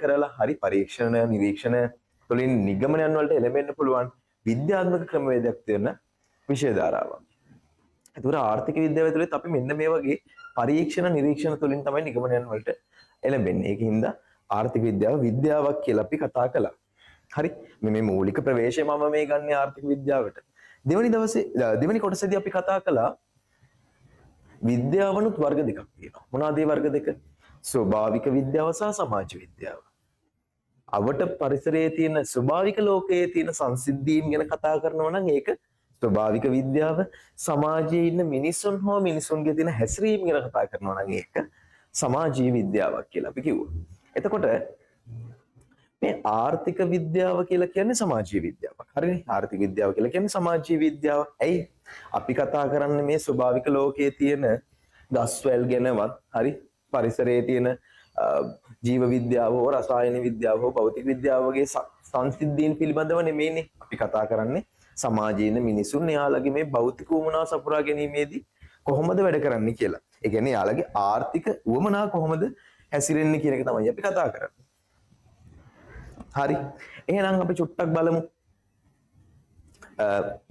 කරලා හරි පරීක්ෂණ නිරීක්ෂණ තුළින් නිගමනයන් වලට එළඹෙන්න පුළුවන් විද්‍යාත්මක ක්‍රමවේදයක් තියෙන විෂය ධාරාවක්. ඒතර ආර්ථික විද්‍යාව ඇතුළේ අපි මෙන්න මේ වගේ පරීක්ෂණ නිරීක්ෂණ තුළින් තමයි නිගමනයන් වලට එළඹෙන්නේ. ඒකින්ද ආර්ථික විද්‍යාව විද්‍යාවක් කියලා අපි කතා කළා. හරි මේ මූලික ප්‍රවේශය මම මේ ගන්න ආර්ථික විද්‍යාවට. දෙවෙනි කොටසේදී අපි කතා කළා විද්‍යාවනුත් වර්ග දෙකක් තියෙනවා. මොනවාද ඒ වර්ග දෙක? ස්වභාවික විද්‍යාව සහ සමාජ විද්‍යාව. අවට පරිසරයේ තියෙන ස්වභාවික ලෝකයේ තියෙන සංසිද්ධීන් ගැන කතා කරනවා නම් ඒක ස්වභාවික විද්‍යාව. සමාජයේ ඉන්න මිනිසුන් හෝ මිනිසුන්ගේ තියෙන හැසිරීම ගැන කතා කරනවා නම් ඒක සමාජීය විද්‍යාවක් කියලා අපි කිව්වා. එතකොට මේ ආර්ථික විද්‍යාව කියලා කියන්නේ සමාජීය විද්‍යාවක්. හරිනේ? ආර්ථික විද්‍යාව කියලා කියන්නේ සමාජීය විද්‍යාව. ඇයි? අපි කතා කරන්නේ මේ ස්වභාවික ලෝකයේ තියෙන ගස්වැල් ගැනවත්, හරි? පරිසරයේ තියෙන ජීව විද්‍යාව හෝ රසායන විද්‍යාව හෝ භෞතික විද්‍යාව වගේ සංසිද්ධීන් පිළිබඳව නෙමෙයිනේ අපි කතා කරන්නේ. සමාජයේ ඉන්න මිනිසුන් එයාලගේ මේ භෞතික උවමනා සපුරා ගැනීමේදී කොහොමද වැඩ කරන්නේ කියලා. ඒ කියන්නේ එයාලගේ ආර්ථික උවමනා කොහොමද හැසිරෙන්නේ කියන එක තමයි අපි කතා කරන්නේ. හරි. එහෙනම් අපි චුට්ටක් බලමු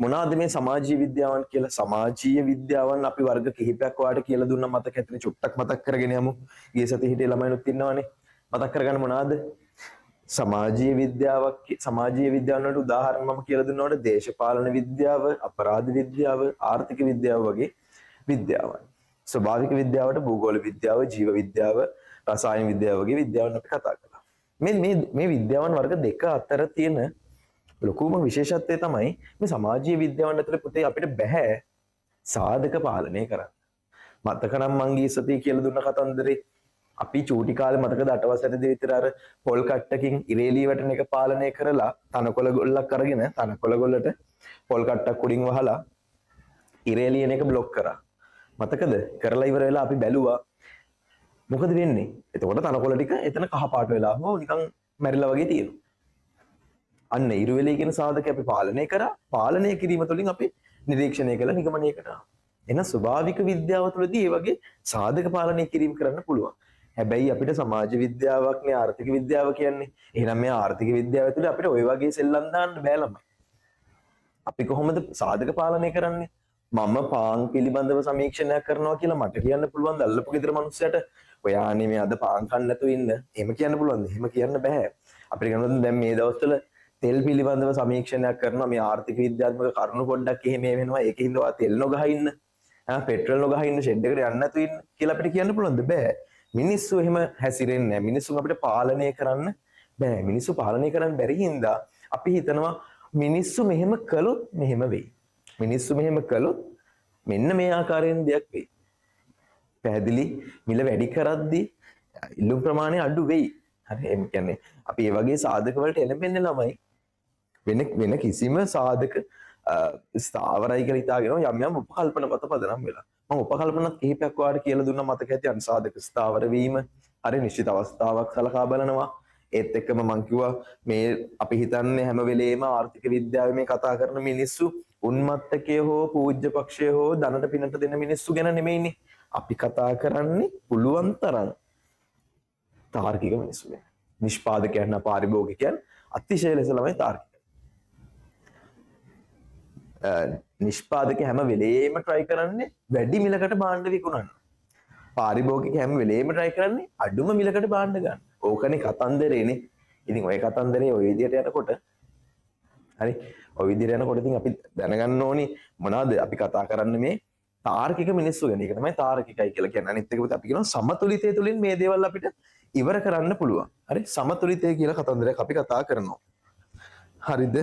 මොනවාද මේ සමාජීය විද්‍යාවන් කියලා. සමාජීය විද්‍යාවන් අපි වර්ග කිහිපයක් වාට කියලා දුන්නා මතක ඇතිනේ. චුට්ටක් මතක් කරගෙන යමු. ගිය සතියේ හිටිය ළමයිනුත් ඉන්නවනේ. මතක් කරගන්න මොනවාද? සමාජීය විද්‍යාවක්. සමාජීය විද්‍යාවන් වලට උදාහරණ මම කියලා දුන්නකොට දේශපාලන විද්‍යාව, අපරාධ විද්‍යාව, ආර්ථික විද්‍යාව වගේ විද්‍යාවන්. ස්වභාවික විද්‍යාවට භූගෝල විද්‍යාව, ජීව විද්‍යාව, රසායන විද්‍යාව වගේ විද්‍යාවන් අපි කතා කළා. මේ විද්‍යාවන් වර්ග දෙක අතර තියෙන ලොකුම විශේෂත්වය තමයි මේ සමාජීය විද්‍යාවන් අතර පුතේ අපිට බෑ සාධක පාලනය කරන්න. මතක නම් මං ගිය සතියේ කියලා දුන්න කතන්දරේ අපි චූටි කාලේ මතකද 8 වසරේදී විතර අර පොල් කට්ටකින් ඉරේලිය වැටෙන එක පාලනය කරලා තනකොළ ගොල්ලක් අරගෙන තනකොළ ගොල්ලට පොල් කට්ටක් උඩින් වහලා ඉරේලියන එක බ්ලොක් කරා. මතකද? කරලා ඉවර වෙලා අපි බැලුවා මොකද වෙන්නේ? එතකොට තනකොළ ටික එතන කහ පාට වෙලා හෝ නිකන් මැරිලා වගේ තියෙනවා. අන්න ඉරුවෙලේ කියන සාධක අපි පාලනය කරා. පාලනය කිරීම තුළින් අපි නිරීක්ෂණය කළ නිගමනයකට ආවා. එහෙනම් ස්වභාවික විද්‍යාව තුළදී මේ වගේ සාධක පාලනය කිරීම කරන්න පුළුවන්. හැබැයි අපිට සමාජ විද්‍යාවක් නේ ආර්ථික විද්‍යාව කියන්නේ. එහෙනම් මේ ආර්ථික විද්‍යාව තුළ අපිට ওই වගේ සෙල්ලම් දාන්න බෑ ළමයි. අපි කොහොමද සාධක පාලනය කරන්නේ? මම පාන් පිළිබඳව සමීක්ෂණයක් කරනවා කියලා මට කියන්න පුළුවන් ද අල්ලපු ගෙදර මිනිස්සුන්ට ඔයානේ මේ අද පාන් කන්න නැතුව ඉන්න. එහෙම කියන්න පුළුවන්ද? එහෙම කියන්න බෑ. අපිට කියනවා දැන් මේ දවස්වල තෙල් පිළිබඳව සමීක්ෂණයක් කරනවා. මේ ආර්ථික විද්‍යාත්මක කරුණු පොඩ්ඩක් එහෙම වෙනවා. ඒකින්ද ඔයා තෙල් නොගහ ඉන්න. පෙට්‍රල් නොගහ ඉන්න ෂෙඩ් එකට යන්න නැතුව ඉන්න කියලා අපිට කියන්න පුළුවන්ද? බෑ. මිනිස්සු එහෙම හැසිරෙන්නේ නැහැ. මිනිස්සු අපිට පාලනය කරන්න බෑ. මිනිස්සු පාලනය කරන්න බැරි හින්දා අපි හිතනවා මිනිස්සු මෙහෙම කළොත් මෙහෙම වෙයි. මිනිස්සු මෙහෙම කළොත් මෙන්න මේ ආකාරයෙන් දෙයක් වෙයි. පැහැදිලි? මිල වැඩි කරද්දී ඉල්ලුම් ප්‍රමාණය අඩු වෙයි. හරි. ඒ කියන්නේ අපි මේ වගේ සාධක වලට එළඹෙන්නේ ළමයි වෙන කිසිම සාධක ස්ථාවරයි කියලා හිතාගෙන යම් යම් උපකල්පන මත පදනම් වෙලා. මම උපකල්පනත් කිහිපයක් වාට කියලා දුන්නා මතක ඇති. අන්සාධක ස්ථාවර වීම හරි නිශ්චිත අවස්ථාවක් සලකා බලනවා. ඒත් එක්කම මම කිව්වා මේ අපි හිතන්නේ හැම වෙලේම ආර්ථික විද්‍යාවේ මේ කතා කරන මිනිස්සු උන්මත්තකයේ හෝ පූජ්‍ය පක්ෂයේ හෝ ධනට පිනට දෙන මිනිස්සු ගැන නෙමෙයිනේ. අපි කතා කරන්නේ පුළුවන් තරම් තාර්කික මිනිස්සු ගැන. නිෂ්පාදකයන් පාරිභෝගිකයන් අතිශය ලෙස ළමයි තාර්කික. නිෂ්පාදක හැම වෙලේම try කරන්නේ වැඩි මිලකට භාණ්ඩ විකුණන්න. පාරිභෝගික හැම වෙලේම try කරන්නේ අඩුම මිලකට භාණ්ඩ ගන්න. ඕකනේ කතන්දරේනේ. ඉතින් ඔය කතන්දරේ ඔය විදියට යනකොට හරි ඔය විදියට යනකොට ඉතින් අපි දැනගන්න ඕනේ මොනවද අපි කතා කරන්නේ මේ තාර්කික මිනිස්සු ගැන. ඒක තමයි තාර්කිකයි කියලා කියන්නේ. අනිත් එක අපි කියනවා සමතුලිතය තුළින් මේ දේවල් අපිට ඉවර කරන්න පුළුවන්. හරි සමතුලිතය කියලා කතන්දරයක් අපි කතා කරනවා. හරිද?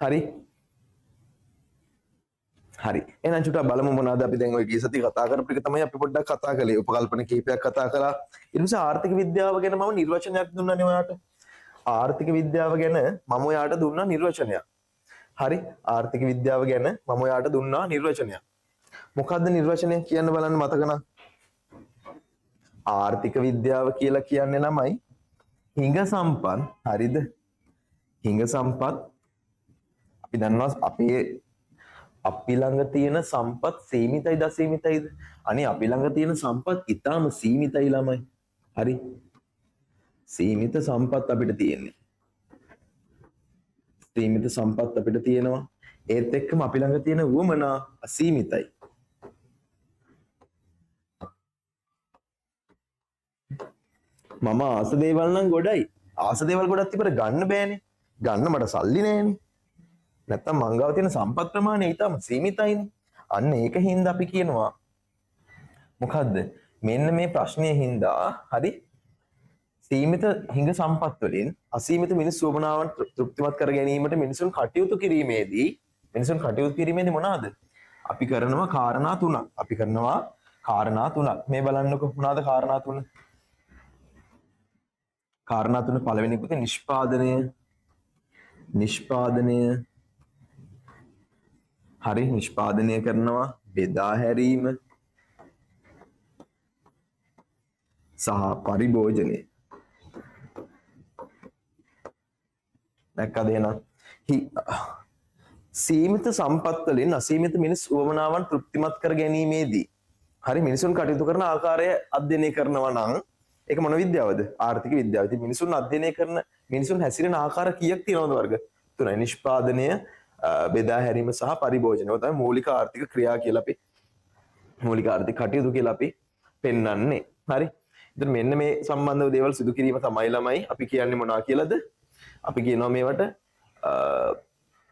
හරි හරි එහෙනම් චුට්ටක් බලමු මොනවද අපි දැන් ඔය ගිය සතියේ කතා කරපු එක තමයි අපි පොඩ්ඩක් කතා කළේ. උපකල්පන කීපයක් කතා කළා. ඊට පස්සේ ආර්ථික විද්‍යාව ගැන මම නිර්වචනයක් දුන්නානේ ඔයාට. ආර්ථික විද්‍යාව ගැන මම ඔයාට දුන්නා නිර්වචනයක්. හරි ආර්ථික විද්‍යාව ගැන මම ඔයාට දුන්නා නිර්වචනයක්. මොකද්ද නිර්වචනය කියන්න බලන්න මතක නම්. ආර්ථික විද්‍යාව කියලා කියන්නේ ළමයි හිඟ සම්පත්. හරිද? හිඟ සම්පත් අපි දන්නවා අපේ අපි ළඟ තියෙන සම්පත් සීමිතයිද අසීමිතයිද? අනේ අපි ළඟ තියෙන සම්පත් ඊටාම සීමිතයි ළමයි. හරි? සීමිත සම්පත් අපිට තියෙන්නේ. සීමිත සම්පත් අපිට තියෙනවා. ඒත් එක්කම අපි ළඟ තියෙන වුවමනා අසීමිතයි. මම ආස දේවල් නම් ගොඩයි. ආස දේවල් ගොඩක් තිබ්බට ගන්න බෑනේ. ගන්න මට සල්ලි නෑනේ. නැත්තම් මං ගාව තියෙන සම්පත් ප්‍රමාණය ඊටම සීමිතයිනේ. අන්න ඒක හින්දා අපි කියනවා මොකද්ද? මෙන්න මේ ප්‍රශ්නයේ හින්දා හරි සීමිත හිඟ සම්පත් වලින් අසීමිත මිනිස් සුවමනාවන් තෘප්තිමත් කර ගැනීමට මිනිසුන් කටයුතු කිරීමේදී මොනවාද? අපි කරනවා කාරණා තුනක්. මේ බලන්නකො මොනවාද කාරණා තුන? කාරණා තුන පළවෙනි පුතේ නිෂ්පාදනය හරි නිෂ්පාදනය කරනවා, බෙදා හැරීම සහ පරිභෝජනය. දැක්කද එහෙනම්? සීමිත සම්පත් වලින් අසීමිත මිනිස් උවමනාවන් තෘප්තිමත් කර ගැනීමේදී හරි මිනිසුන් කටයුතු කරන ආකාරය අධ්‍යයනය කරනවා නම් ඒක මොන විද්‍යාවද? ආර්ථික විද්‍යාව. ඉතින් මිනිසුන් හැසිරෙන ආකාර කීයක් තියෙනවද වර්ග? තුනයි. නිෂ්පාදනය, බෙදා හැරීම සහ පරිභෝජනය. ඔය තමයි මූලික ආර්ථික ක්‍රියා කියලා අපි මූලික ආර්ථික කටයුතු කියලා අපි පෙන්වන්නේ. හරි? ඉතින් මෙන්න මේ සම්බන්ධව දේවල් සිදු කිරීම තමයි ළමයි අපි කියන්නේ මොනවා කියලාද? අපි කියනවා මේවට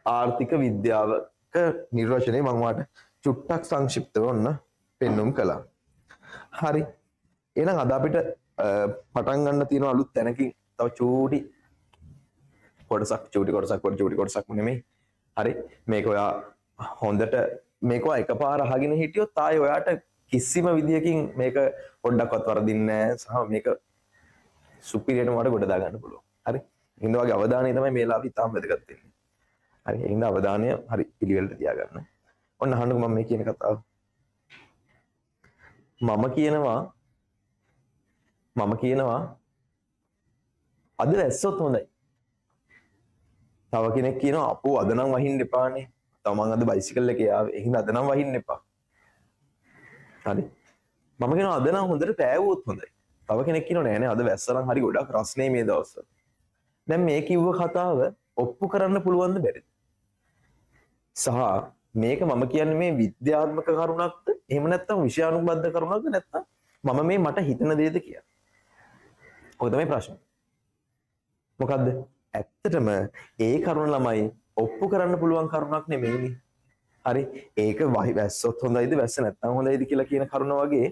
ආර්ථික විද්‍යාවක නිර්වචනය මම වාට චුට්ටක් සංක්ෂිප්තව ඔන්න පෙන්වුම් කළා. හරි. එහෙනම් අද අපිට පටන් ගන්න තියෙන අලුත් තැනකින් තව චූටි කොටසක් නෙමෙයි. හරි. මේක ඔයා හොඳට මේක එකපාර අහගෙන හිටියොත් ආයේ ඔයාට කිසිම විදියකින් මේක පොඩ්ඩක්වත් වරදින්නේ නැහැ. සහ මේක සුපිරියටම වඩ ගොඩ දා ගන්න පුළුවන්. හරි. හින්ද වගේ අවධානය තමයි මේ ලාභي තාම වැදගත් වෙන්නේ. හරි. ඒ හින්දා අවධානය හරි පිළිවෙලට තියාගන්න. ඔන්න අහන්නකො මම මේ කියන කතාව. මම කියනවා අද වැස්සොත් හොඳයි. තව කෙනෙක් කියනවා අපෝ අද නම් වහින්න එපානේ. තමන් අද බයිසිකල් එකේ ආවේ. ඒ හින්දා අද නම් වහින්න එපා. හරි. මම කියනවා අද නම් හොඳට පෑවුවොත් හොඳයි. තව කෙනෙක් කියනවා නෑ නෑ අද වැස්ස නම් හරි ගොඩක් රස්නේ මේ දවස්වල. දැන් මේ කිව්ව කතාව ඔප්පු කරන්න පුළුවන්ද බැරිද? සහ මේක මම කියන්නේ මේ විද්‍යාත්මක කරුණක්ද? එහෙම නැත්නම් විෂයානුබද්ධ කරුණක්ද? නැත්නම් මම මේ මට හිතන දේද කියලා. ඔය තමයි ප්‍රශ්නේ. මොකද්ද? ඇත්තටම ඒ කරුණ ළමයි ඔප්පු කරන්න පුළුවන් කරුණක් නෙමෙයිනේ. හරි. ඒක වැස්සොත් හොඳයිද වැස්ස නැත්නම් හොඳයිද කියලා කියන කරුණ වගේ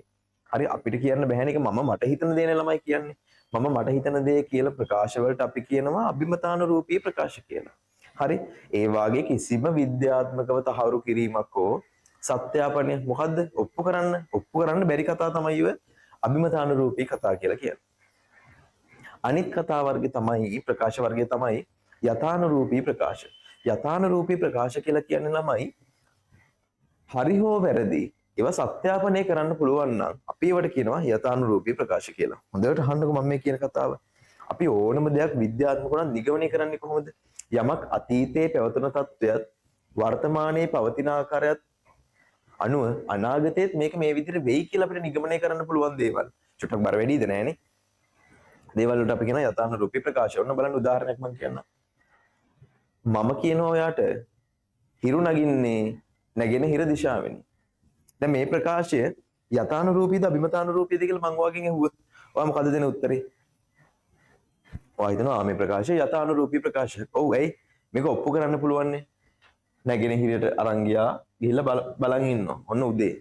හරි අපිට කියන්න බැහැ නේක මම මට හිතන දේ නේ ළමයි කියන්නේ. මම මට හිතන දේ කියලා ප්‍රකාශ වලට අපි කියනවා අභිමතානුරූපී ප්‍රකාශ කියලා. හරි. ඒ වාගේ කිසිම විද්‍යාත්මකව තහවුරු කිරීමක් හෝ සත්‍යාපනය මොකද්ද? ඔප්පු කරන්න බැරි කතා තමයි ඔය අභිමතානුරූපී කතා කියලා කියන්නේ. අනිත් කතා වර්ගය තමයි ප්‍රකාශ වර්ගය තමයි යථානුරූපී ප්‍රකාශ. යථානුරූපී ප්‍රකාශ කියලා කියන්නේ ළමයි හරි හෝ වැරදි ඒවා සත්‍යාපනය කරන්න පුළුවන් නම් අපි ඒවට කියනවා යථානුරූපී ප්‍රකාශ කියලා. හොඳට අහන්නකෝ මම මේ කියන කතාව. අපි ඕනම දෙයක් විද්‍යාත්මකව නම් නිගමනය කරන්නේ කොහොමද? යමක් අතීතයේ පැවතුන තත්වයක් වර්තමානයේ පවතින ආකාරයත් අනුව අනාගතයේත් මේක මේ විදිහට වෙයි කියලා අපිට නිගමනය කරන්න පුළුවන් දේවල්. චුට්ටක් බර වැඩිද නැහනේ? දේවල් වලට අපි කියන යථානුරූපී ප්‍රකාශ. ඔන්න බලන්න උදාහරණයක් මම කියන්නම්. මම කියනවා ඔයාට හිරු නැගෙන හිර දිශාවෙනි. දැන් මේ ප්‍රකාශය යථානුරූපීද අභිමතානුරූපීද කියලා මම ඔයාගෙන් අහුවොත් ඔයා මොකද දෙන උත්තරේ? ඔයා හිතනවා මේ ප්‍රකාශය යථානුරූපී ප්‍රකාශය. ඔව් ඇයි? මේක ඔප්පු කරන්න පුළුවන් නේ. නැගෙන හිරට අරන් ගිහිල්ලා බලන් ඉන්නවා. ඔන්න උදේ.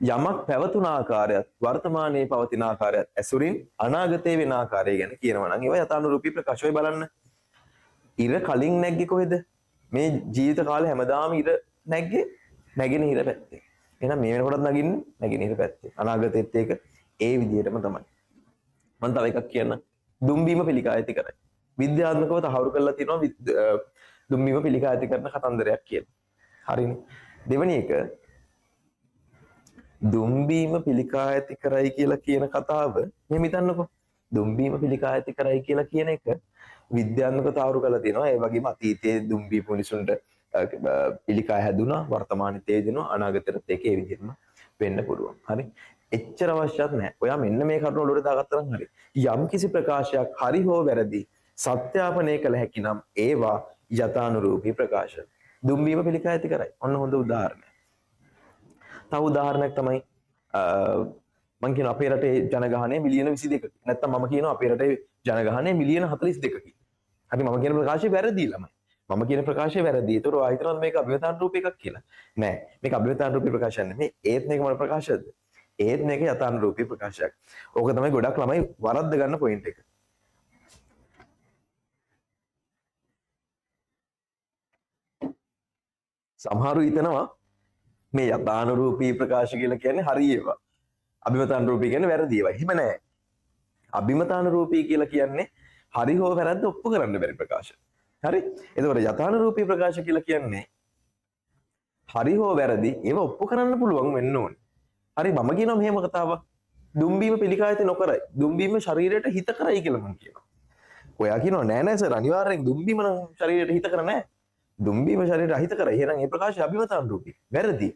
යමක් පැවතුන ආකාරයත් වර්තමානයේ පවතින ආකාරයත් ඇසුරින් අනාගතයේ වෙන ආකාරය ගැන කියනවා නම් ඒවා යථානුරූපී ප්‍රකාශ. ඔය බලන්න. ඉර කලින් නැග්ගේ කොහෙද? මේ ජීවිත කාලේ හැමදාම ඉර නැග්ගේ නැගෙනහිර පැත්තේ. එහෙනම් මේ වෙනකොටත් නගින්නේ නැගෙනහිර පැත්තේ. අනාගතයේත් ඒක ඒ විදිහටම තමයි. මම තව එකක් කියන්න. දුම්බීම පිළිකා ඇති කරයි. විද්‍යාත්මකව තහවුරු කරලා තියෙනවා දුම්බීම පිළිකා ඇති කරන කතන්දරයක් කියලා. හරිනේ. දෙවෙනි එක දුම්බීම පිළිකා ඇති කරයි කියලා කියන කතාව මෙහෙම හිතන්නකෝ. දුම්බීම පිළිකා ඇති කරයි කියලා කියන එක විද්‍යාත්මකව තහවුරු කරලා තියෙනවා. ඒ වගේම අතීතයේ දුම්බීපු මිනිසුන්ට පිළිකා හැදුනා වර්තමානයේ තේදෙනවා අනාගතෙත් ඒක ඒ විදිහටම වෙන්න පුළුවන්. හරි. එච්චර අවශ්‍යත් නැහැ. ඔයා මෙන්න මේ කරුණ ඔළුවට දාගත්තා නම් හරි. යම් කිසි ප්‍රකාශයක් හරි හෝ වැරදි සත්‍යාපනය කළ හැකි නම් ඒවා යථානුරූපී ප්‍රකාශ. දුම්බීම පිළිකා ඇති කරයි. ඔන්න හොඳ උදාහරණයක්. තව උදාහරණයක් තමයි මම කියන අපේ රටේ ජනගහනය මිලියන 22ක. නැත්තම් මම කියනවා අපේ රටේ ජනගහනය මිලියන 42ක. හරි මම කියන ප්‍රකාශය වැරදි ළමයි. මම කියන ප්‍රකාශය වැරදි. ඒතර ඔයා හිතනවා මේක අභිවතාන රූපී එකක් කියලා. නෑ. මේක අභිවතාන රූපී ප්‍රකාශයක් නෙමෙයි. ඒත් මේක මොන ප්‍රකාශයක්ද? ඒත් මේක යථානුරූපී ප්‍රකාශයක්. ඕක තමයි ගොඩක් ළමයි වරද්ද ගන්න පොයින්ට් එක. සමහරු හිතනවා මේ යථානුරූපී ප්‍රකාශ කියලා කියන්නේ හරි ඒවා. අභිමතානුරූපී කියන්නේ වැරදි ඒවා. එහෙම නෑ. අභිමතානුරූපී කියලා කියන්නේ හරි හෝ වැරද්ද ඔප්පු කරන්න බැරි ප්‍රකාශ. හරි? එතකොට යථානුරූපී ප්‍රකාශ කියලා කියන්නේ හරි හෝ වැරදි ඒව ඔප්පු කරන්න පුළුවන් වෙන්න ඕනේ. හරි මම කියනවා මෙහෙම කතාවක්. දුම්බීම පිළිකායත නොකරයි. දුම්බීම ශරීරයට හිත කරයි කියලා මම කියනවා. ඔයා කියනවා නෑ නෑ සර් අනිවාර්යෙන් දුම්බීම නම් ශරීරයට හිත කර නෑ. දුම්බීම ශරීරයට අහිත කරයි. එහෙනම් මේ ප්‍රකාශය අභිමතානුරූපී. වැරදි.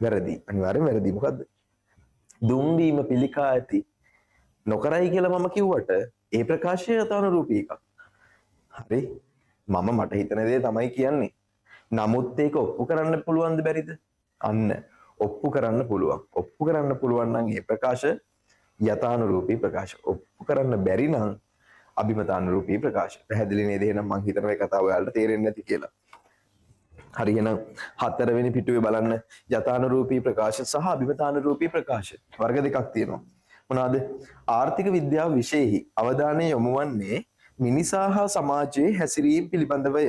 වැරදි. අනිවාර්යෙන් වැරදි. මොකද්ද? දුම්බීම පිළිකා ඇති නොකරයි කියලා මම කිව්වට ඒ ප්‍රකාශය යථානුරූපී එකක්. හරි? මම මට හිතන දේ තමයි කියන්නේ. නමුත් ඒක ඔප්පු කරන්න පුළුවන්ද බැරිද? අන්න ඔප්පු කරන්න පුළුවන්. ඔප්පු කරන්න පුළුවන් නම් ඒ ප්‍රකාශ යථානුරූපී ප්‍රකාශ. ඔප්පු කරන්න බැරි නම් අභිමතානුරූපී ප්‍රකාශ. පැහැදිලි නේද? එහෙනම් මම හිතන මේ කතාව ඔයාලට තේරෙන්නේ නැති කියලා. හරි එහෙනම් හතරවෙනි පිටුවේ බලන්න යථානුරූපී ප්‍රකාශ සහ අභිමතානුරූපී ප්‍රකාශ වර්ග දෙකක් තියෙනවා. මොනවාද? ආර්ථික විද්‍යාව විෂයෙහි අවධානය යොමු වන්නේ මිනිසා හා සමාජයේ හැසිරීම පිළිබඳවය.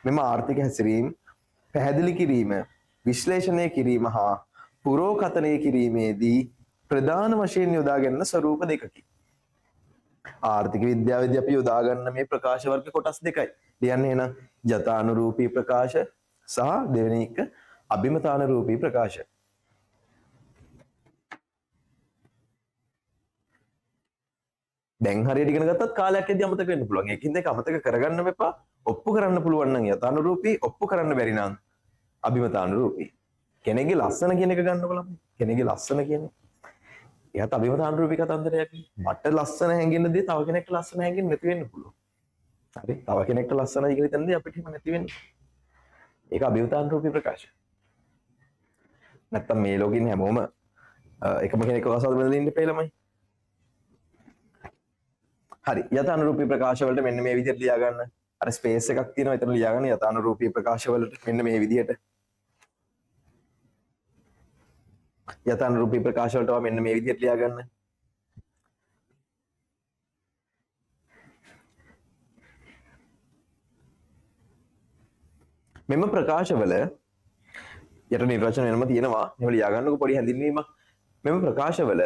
මෙම ආර්ථික හැසිරීම පැහැදිලි කිරීම, විශ්ලේෂණය කිරීම හා පුරෝකථනය කිරීමේදී ප්‍රධාන වශයෙන් යොදා ගන්න ස්වරූප දෙකකි. ආර්ථික විද්‍යාවේදී අපි යොදා ගන්න මේ ප්‍රකාශ වර්ග කොටස් දෙකයි. කියන්නේ එහෙනම් යථානුරූපී ප්‍රකාශ සහ දෙවෙනි එක අභිමතානුරූපී ප්‍රකාශ. දැන් හරියට ඉගෙන ගත්තත් කාලයක් යද්දී අමතක වෙන්න පුළුවන්. ඒකින්ද ඒක අමතක කරගන්න මෙපා. ඔප්පු කරන්න පුළුවන් නම් යථානුරූපී, ඔප්පු කරන්න බැරි නම් අභිමතානුරූපී. කෙනෙක්ගේ ලස්සන කියන එක ගන්න බලන්න. කෙනෙක්ගේ ලස්සන කියන්නේ එයාට අභිමතානුරූපී කතන්දරයක්. මට ලස්සන හැංගෙන්න දේ තව කෙනෙක්ට ලස්සන හැංගෙන්න නැති වෙන්න පුළුවන්. හරි? තව කෙනෙක්ට ලස්සනයි කියලා හිතන දේ අපිට හිම නැති වෙන්නේ. ඒක අභිමතානුරූපී ප්‍රකාශ. නැත්තම් මේ ලෝකෙින් හැමෝම එකම කෙනෙක්ව අසල් බඳලා ඉන්න පෙළමයි. හරි යථානුරූපී ප්‍රකාශ වලට මෙන්න මේ විදිහට ලියා ගන්න. අර ස්පේස් එකක් තියෙනවා එතන ලියා ගන්න යථානුරූපී ප්‍රකාශ වලට මෙන්න මේ විදිහට. යථානුරූපී ප්‍රකාශ වලට මෙන්න මේ විදිහට ලියා ගන්න. මෙම ප්‍රකාශවල යට නිර්වචන වෙනම තියෙනවා. මේව ලියා ගන්නකො පොඩි හැඳින්වීමක්. මෙම ප්‍රකාශවල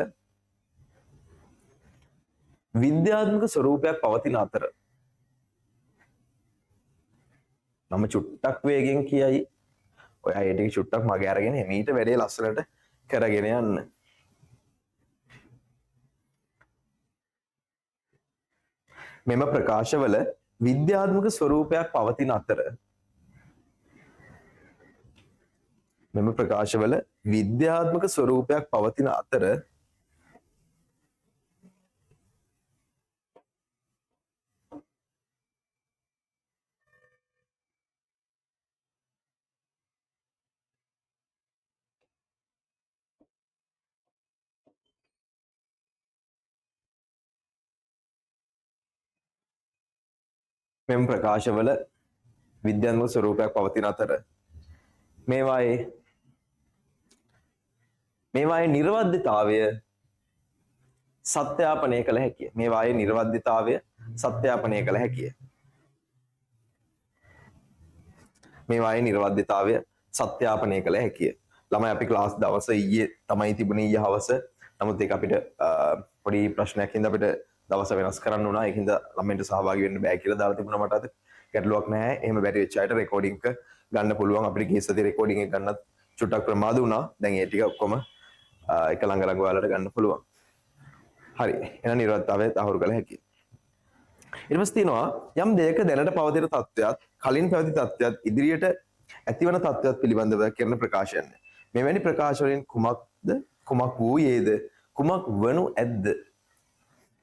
විද්‍යාත්මක ස්වරූපයක් පවතින අතර මම චුට්ටක් වේගෙන් කියයි ඔයා ඒ ටික චුට්ටක් මගේ අරගෙන එමීට වැඩේ ලස්සනට කරගෙන යන්න. මෙම ප්‍රකාශවල විද්‍යාත්මක ස්වරූපයක් පවතින අතර මෙම ප්‍රකාශවල විද්‍යාත්මක ස්වරූපයක් පවතින අතර මෙම ප්‍රකාශවල විද්‍යාත්මක ස්වරූපයක් පවතින අතර මේවායේ නිර්වද්‍යතාවය සත්‍යාපනය කළ හැකිය. මේවායේ නිර්වද්‍යතාවය සත්‍යාපනය කළ හැකිය. මේවායේ නිර්වද්‍යතාවය සත්‍යාපනය කළ හැකිය. ළමයි අපි ක්ලාස් දවස ඊයේ තමයි තිබුණේ ඊයේ හවස. නමුත් ඒක අපිට පොඩි ප්‍රශ්නයක් හින්දා අපිට දවස වෙනස් කරන්න වුණා. ඒකින්ද ළමයින්ට සහභාගී වෙන්න බෑ කියලා දාලා තිබුණා මට අද. ගැටලුවක් නැහැ. එහෙම බැරි වෙච්ච අයට රෙකෝඩින්ග් එක ගන්න පුළුවන්. අපිට කීස් සති රෙකෝඩින්ග් එක ගන්නත් චුට්ටක් ප්‍රමාද වුණා. දැන් ඒ ටික ඔක්කොම එක ළඟ ඔයාලට ගන්න පුළුවන්. හරි. එහෙනම් නිර්වද්‍යතාවය තහවුරු කළ හැකියි. ඊට පස්සේ තියෙනවා යම් දෙයක දැනට පවතින තත්ත්වයක් කලින් පැවති තත්ත්වයක් ඉදිරියට ඇතිවන තත්ත්වයක් පිළිබඳව කරන ප්‍රකාශයන්. මෙවැනි ප්‍රකාශ වලින් කුමක්ද කුමක් වූයේද කුමක් වනු ඇද්ද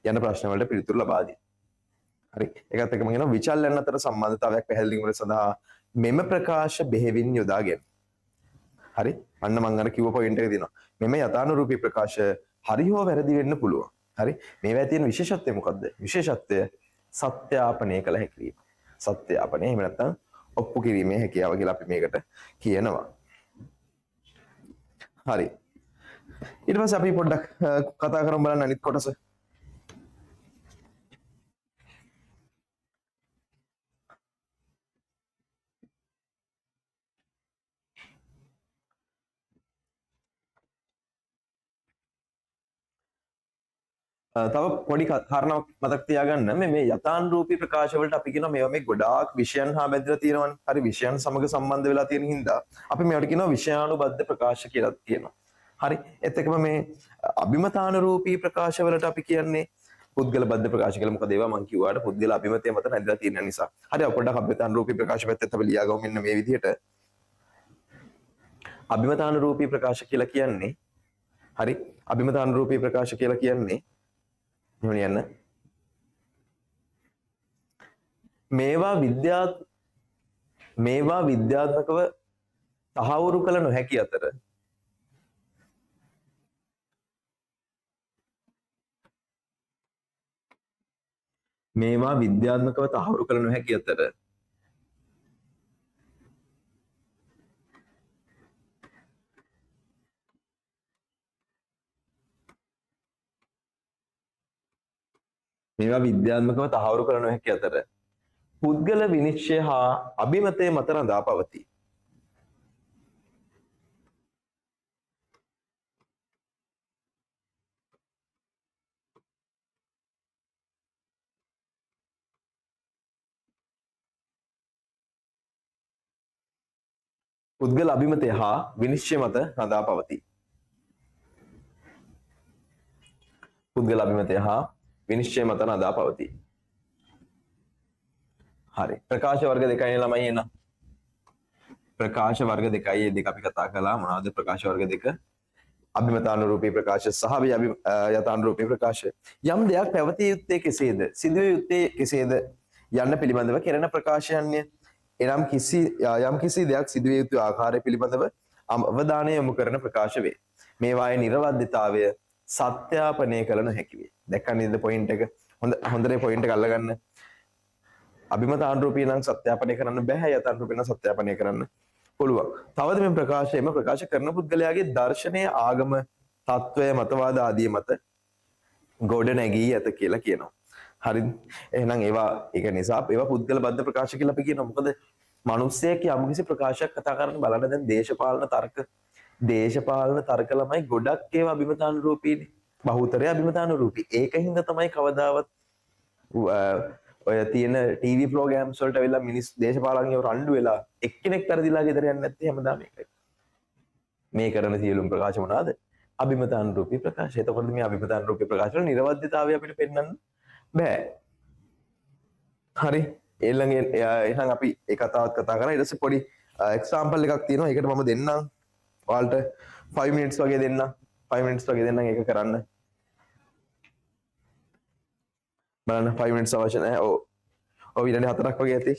යන ප්‍රශ්න වලට පිළිතුරු ලබා දී. හරි. ඒකත් එක්කම කියනවා විචල්යන් අතර සම්බන්ධතාවයක් පැහැදිලි කිරීම සඳහා මෙම ප්‍රකාශ බෙහෙවින් යොදාගෙන. හරි. අන්න මම අර කිව්ව පොයින්ට් එක දෙනවා. මෙම යථානුරූපී ප්‍රකාශ හරි හෝ වැරදි වෙන්න පුළුවන්. හරි. මේවා තියෙන විශේෂත්වය මොකද්ද? විශේෂත්වය සත්‍යාපනය කළ හැකි. සත්‍යාපනය එහෙම නැත්නම් ඔප්පු කිරීමේ හැකියාව කියලා අපි මේකට කියනවා. හරි. ඊට පස්සේ අපි පොඩ්ඩක් කතා කරමු බලන්න අනිත් කොටස. තව පොඩි කාරණාවක් මතක් තියාගන්න මේ යථානුරූපී ප්‍රකාශ වලට අපි කියනවා මේවා මේ ගොඩාක් විෂයන් හා බැඳලා තියෙනවනේ. හරි විෂයන් සමග සම්බන්ධ වෙලා තියෙන හින්දා අපි මේවට කියනවා විෂයානුබද්ධ ප්‍රකාශ කියලා කියනවා. හරි. ඒත් එක්කම මේ අභිමතානුරූපී ප්‍රකාශ වලට අපි කියන්නේ පුද්ගල බද්ධ ප්‍රකාශ කියලා. මොකද ඒවා මම කිව්වාට පුද්ගල අභිමතය මත නැදලා තියෙන නිසා. හරි පොඩ්ඩක් අභිමතානුරූපී ප්‍රකාශ පැත්තට අපි ලියා ගමු මෙන්න මේ විදිහට. අභිමතානුරූපී ප්‍රකාශ කියලා කියන්නේ හරි අභිමතානුරූපී ප්‍රකාශ කියලා කියන්නේ යන්න මේවා විද්‍යාත්මකව තහවුරු කළ නොහැකි අතර මේවා විද්‍යාත්මකව තහවුරු කළ නොහැකි අතර මේවා විද්‍යාත්මකව තහවුරු කළ නොහැකි අතර පුද්ගල විනිශ්චය හා අභිමතය මත රඳා පවතී. පුද්ගල අභිමතය හා විනිශ්චය මත රඳා පවතී. පුද්ගල අභිමතය හා විනිශ්චය මත රඳා පවතී. හරි. ප්‍රකාශ වර්ග දෙකයි ළමයි එන. ප්‍රකාශ වර්ග දෙකයි ඒ දෙක අපි කතා කළා. මොනවද ප්‍රකාශ වර්ග දෙක? අභිමතානුරූපී ප්‍රකාශ සහ යථානුරූපී ප්‍රකාශ. යම් දෙයක් පැවතිය යුත්තේ කෙසේද? සිදුවිය යුත්තේ කෙසේද? යන්න පිළිබඳව කෙරෙන ප්‍රකාශයන්ය. එනම් යම් කිසි දෙයක් සිදුවිය යුතු ආකාරය පිළිබඳව අවධානය යොමු කරන ප්‍රකාශ වේ. මේවායේ නිර්වද්‍යතාවය සත්‍යාපනය කළ නොහැකි වේ. දැක්කනේද පොයින්ට් එක? හොඳට පොයින්ට් එක අල්ලගන්න. අභිමතානුරූපී නම් සත්‍යාපනය කරන්න බෑ. යථානුරූපී නම් සත්‍යාපනය කරන්න පුළුවන්. තවද මේ ප්‍රකාශයම ප්‍රකාශ කරන පුද්ගලයාගේ දර්ශනය ආගම තත්ත්වය මතවාද ආදී මත ගොඩ නැගී ඇත කියලා කියනවා. හරිද? එහෙනම් ඒවා ඒක නිසා ඒවා පුද්ගල බද්ධ ප්‍රකාශ කියලා අපි කියනවා. මොකද මිනිස්සෙක් යම්කිසි ප්‍රකාශයක් කතා කරන්න බලන්න දැන් දේශපාලන තර්ක ළමයි ගොඩක් ඒවා අභිමතානුරූපීනේ. බහුතරය අභිමතානුරූපී. ඒකින්ද තමයි කවදාවත් ඔය තියෙන ටීවී ප්‍රෝග්‍රෑම්ස් වලට වෙලා මිනිස් දේශපාලඥයෝ රණ්ඩු වෙලා එක්කෙනෙක් පෙරදිලා ගෙදර යන්නේ නැත්තේ හැමදාම ඒකයි. මේ කරන සියලුම ප්‍රකාශ මොනවාද? අභිමතානුරූපී ප්‍රකාශ. එතකොට මේ අභිමතානුරූපී ප්‍රකාශ වල නිර්වද්‍යතාවය අපිට පෙන්වන්න බෑ. හරි. ඊළඟ එහෙනම් අපි ඒ කතාවත් කතා කරා. ඊට පස්සේ පොඩි එක්සැම්පල් එකක් තියෙනවා. ඒකට මම දෙන්නම්. ඔයාලට 5 minutes වගේ දෙන්නම්. 5 minutes වගේ දෙන්නම් ඒක කරන්න. බලන්න 5 minutes අවශ්‍ය නැහැ. ඔව් විනාඩි 4ක් වගේ ඇති.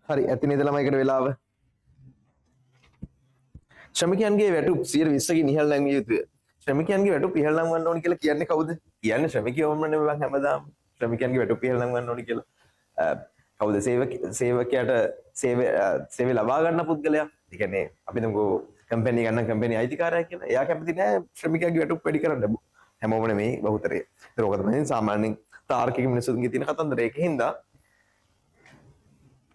හරි ඇති නේද ළමයිකට වෙලාව ශ්‍රමිකයන්ගේ වැටුප් 120කින් ඉහළ නැංවිය යුතුය. ශ්‍රමිකයන්ගේ වැටුප් ඉහළ නංවන්න ඕනි කියලා කියන්නේ කවුද? කියන්නේ ශ්‍රමිකයෝමනේ මම හැමදාම ශ්‍රමිකයන්ගේ වැටුප් ඉහළ නංවන්න ඕනි කියලා. කවුද සේවකයාට සේවය ලබා ගන්න පුද්ගලයා. ඒ කියන්නේ අපි හිතමුකෝ කම්පැනි ගන්න කම්පැනි අයිතිකාරයා කියලා. එයා කැමති නෑ ශ්‍රමිකයාගේ වැටුප් වැඩි කරන්න. හැමෝම නෙමෙයි බහුතරය. ඒක ඕක තමයි සාමාන්‍යයෙන් තාර්කික මිනිස්සුන්ගේ තියෙන කතන්දරය. ඒකින්ද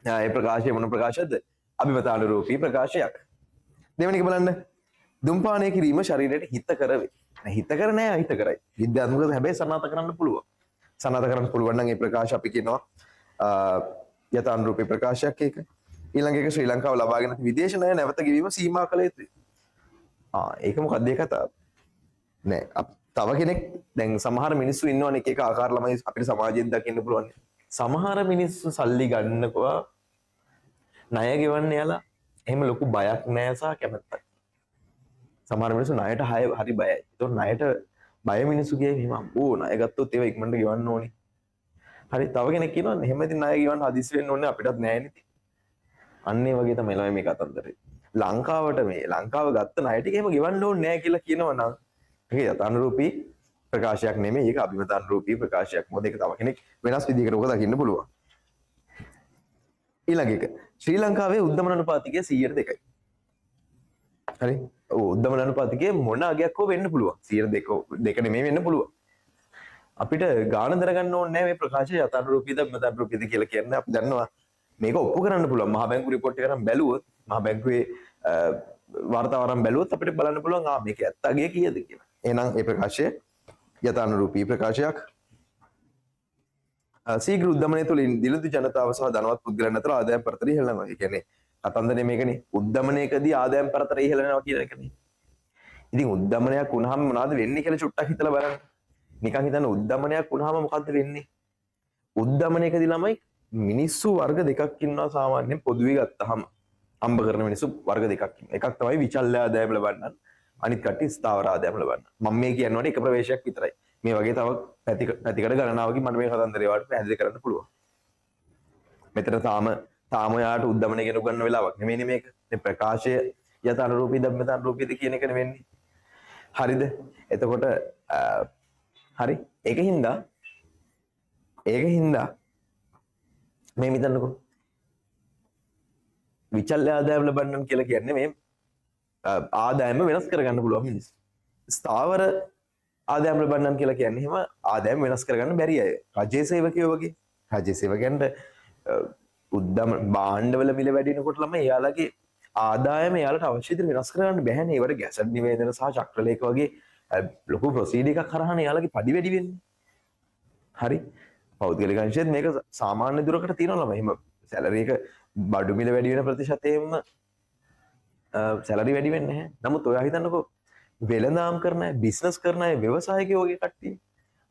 ඒ ප්‍රකාශය මොන ප්‍රකාශයක්ද? අභිමතානුරූපී ප්‍රකාශයක්. දෙවෙනි එක බලන්න. දුම්පානය කිරීම ශරීරයට හිතකර වේ. හිතකර නෑ අහිතකරයි. විද්‍යාත්මකව හැබැයි සනාථ කරන්න පුළුවන්. සනාථ කරන්න පුළුවන් නම් ඒ ප්‍රකාශ අපි කියනවා යථානුරූපී ප්‍රකාශයක් ඒක. ඊළඟ එක ශ්‍රී ලංකාව ලබාගෙන විදේශ ණය නැවත ගෙවීම සීමා කළ යුතුයි. ඒක මොකක්ද ඒ කතාව? නෑ තව කෙනෙක් දැන් සමහර මිනිස්සු ඉන්නවනේ එක එක ආකාර ළමයි අපිට සමාජයෙන් දකින්න පුළුවන්. සමහර මිනිස්සු සල්ලි ගන්නකවා ණය ගෙවන්න යලා එහෙම ලොකු බයක් නෑ සහ කැමැත්තක්. සමහර මිනිස්සු ණයට හරි බයයි. ඒතකොට ණයට බය මිනිස්සු කියේ එහෙම අම්බෝ ණය ගත්තොත් ඒවා ඉක්මනට ගෙවන්න ඕනේ. හරි තව කෙනෙක් කියනවා එහෙම ඉතින් ණය ගෙවන්න හදිස්සි වෙන්න ඕනේ අපිටත් නෑ නේ. අන්න ඒ වගේ තමයි ළමයි මේ කතන්දරේ. ලංකාව ගත්ත ණය ටික එහෙම ගෙවන්න ඕනේ නෑ කියලා කියනවා නම් ඒක යථානුරූපී ප්‍රකාශයක් නෙමෙයි ඒක අභිමතානුරූපී ප්‍රකාශයක්. මොකද ඒක තව කෙනෙක් වෙනස් විදිහකට ඔක දකින්න පුළුවන්. ඊළඟ එක ශ්‍රී ලංකාවේ උද්දමන අනුපාතිකය 100ට 2යි. හරි උද්දමන අනුපාතිකය මොන අගයක් හෝ වෙන්න පුළුවන් 100 නෙමෙයි වෙන්න පුළුවන්. අපිට ගාණ දරගන්න ඕනේ නැහැ මේ ප්‍රකාශය යථානුරූපීද අභිමතානුරූපීද කියලා කියන්නේ. අපි දන්නවා මේක ඔප්පු කරන්න පුළුවන්. මහ බැංකු රිපෝට් එක අරන් බැලුවොත් මහ බැංකුවේ වාර්තාව අරන් බැලුවොත් අපිට බලන්න පුළුවන් මේක ඇත්ත අගය කීයද කියලා. එහෙනම් මේ ප්‍රකාශය යථානුරූපී ප්‍රකාශයක්. සීඝ්‍ර උද්දමනය තුළින් දිළිඳු ජනතාව සහ ධනවත් පුද්ගලයන් අතර ආදායම් පරතර ඉහළ යනවා. ඒ කියන්නේ කතන්දරේ මේකනේ උද්දමනයකදී ආදායම් පරතර ඉහළ යනවා කියන එකනේ. ඉතින් උද්දමනයක් වුණාම මොනවද වෙන්නේ කියලා චුට්ටක් හිතලා බලන්න. නිකන් හිතන්න උද්දමනයක් වුණාම මොකද්ද වෙන්නේ? උද්දමනයකදී ළමයි මිනිස්සු වර්ග දෙකක් ඉන්නවා සාමාන්‍යයෙන් පොදුවේ ගත්තාම. අම්බ කරන මිනිස්සු වර්ග දෙකක් ඉන්නවා. එකක් තමයි විචල්්‍ය ආදායම් ලබන්නන්. අනිත් කට්ටිය ස්ථාවර ආදායම් ලබන්න. මම මේ කියනවාට එක ප්‍රවේශයක් විතරයි. මේ වගේ තව පැතිකඩ ගණනාවකින් මට මේ කතන්දරේ වාට පැහැදිලි කරන්න පුළුවන්. මෙතන තාම යාට උද්දමනය ගැන උගන්වන්න වෙලාවක් නෙමෙයි මේක. මේ ප්‍රකාශය යථානුරූපීද අභිමතානුරූපීද කියන එක නෙවෙන්නේ. හරිද? එතකොට හරි ඒකින්ද මේ හිතන්නකෝ විචල්්‍ය ආදායම් ලබන්නන් කියලා කියන්නේ මේ ආදායම වෙනස් කරගන්න පුළුවන් මිනිස්සු. ස්ථාවර ආදායම් ලබන්නන් කියලා කියන්නේ එහෙම ආදායම් වෙනස් කරගන්න බැරි අය. රජයේ සේවකයෝ වගේ. රජයේ සේවකයන්ට උද්දම භාණ්ඩවල මිල වැඩි වෙනකොට ළමයි එයාලගේ ආදායම එයාලට අවශ්‍ය විදිහට වෙනස් කරගන්න බැහැනේ. ඒවට ගැසට් නිවේදන සහ චක්‍රලේඛ වගේ ලොකු ප්‍රොසීඩර් එකක් කරානේ එයාලගේ පඩි වැඩි වෙන්නේ. හරි. පෞද්ගලික අංශයේත් මේක සාමාන්‍ය දුරකට තියෙනවා ළමයි. එහෙම සැලරි එක බඩු මිල වැඩි වෙන ප්‍රතිශතයෙන්ම සැලරි වැඩි වෙන්නේ නැහැ. නමුත් ඔයා හිතන්නකෝ වෙළඳාම් කරන අය, බිස්නස් කරන අය, ව්‍යවසායකයෝ වගේ කට්ටිය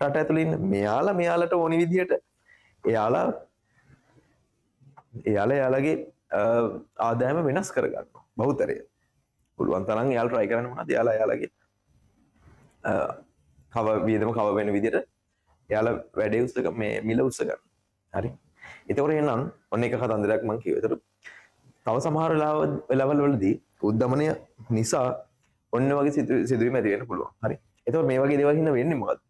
රට ඇතුළේ ඉන්න මෙයාලට ඕනි විදිහට එයාලගේ ආදායම වෙනස් කරගන්නවා. බහුතරය. පුළුවන් තරම් එයාලා try කරන්න මොනවද? එයාලගේ වියදම කව වෙන විදිහට එයාලා වැඩේ උස්ස මේ මිල උස්ස ගන්න. හරි. ඒතකොට එහෙනම් ඔන්න එක කතන්දරයක් මම කිව්වා. ඒතකොට තව සමහර වෙලාවල් වලදී උද්දමනය නිසා ඔන්න වගේ සිදුවීම් ඇති වෙන්න පුළුවන්. හරි. ඒතකොට මේ වගේ දේවල් හින්දා වෙන්නේ මොකද්ද?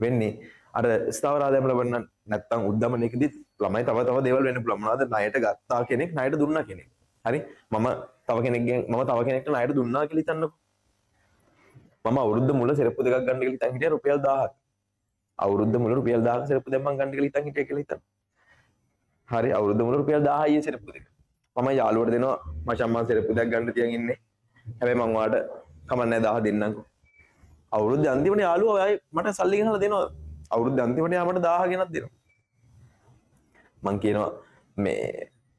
වෙන්නේ අර ස්ථාවර ආදායම ලබන්න නැත්තම් උද්දමනයකදී ළමයි තව දේවල් වෙන්න පුළුවන්. මොනවද? ණයට ගත්තා කෙනෙක් ණයට දුන්නා කෙනෙක්. හරි. මම තව කෙනෙක්ට ණයට දුන්නා කියලා හිතන්නකෝ. මම අවුරුද්ද මුල සෙරප්පු දෙකක් ගන්න කියලා හිතන් හිටියා රුපියල් 1000ක්. අවුරුද්ද මුල රුපියල් 1000ක සෙරප්පු දෙකක් මම ගන්න කියලා හිතන් හිටියා කියලා හිතන්න. හරි අවුරුද්ද මුල රුපියල් 1000 ඊයේ සෙරප්පු දෙක. මම යාළුවට දෙනවා මචං මම සෙරප්පු දෙකක් ගන්න තියන් ඉන්නේ. හැබැයි මම ඔයාලට කමන්නේ 1000 දෙන්නම්කෝ. අවුරුද්ද අන්තිමට යාළුවා ආයේ මට සල්ලි ගෙනලා දෙනවා. අවුරුද්ද අන්තිමට යා මට 1000 ගෙනත් දෙනවා. මං කියනවා මේ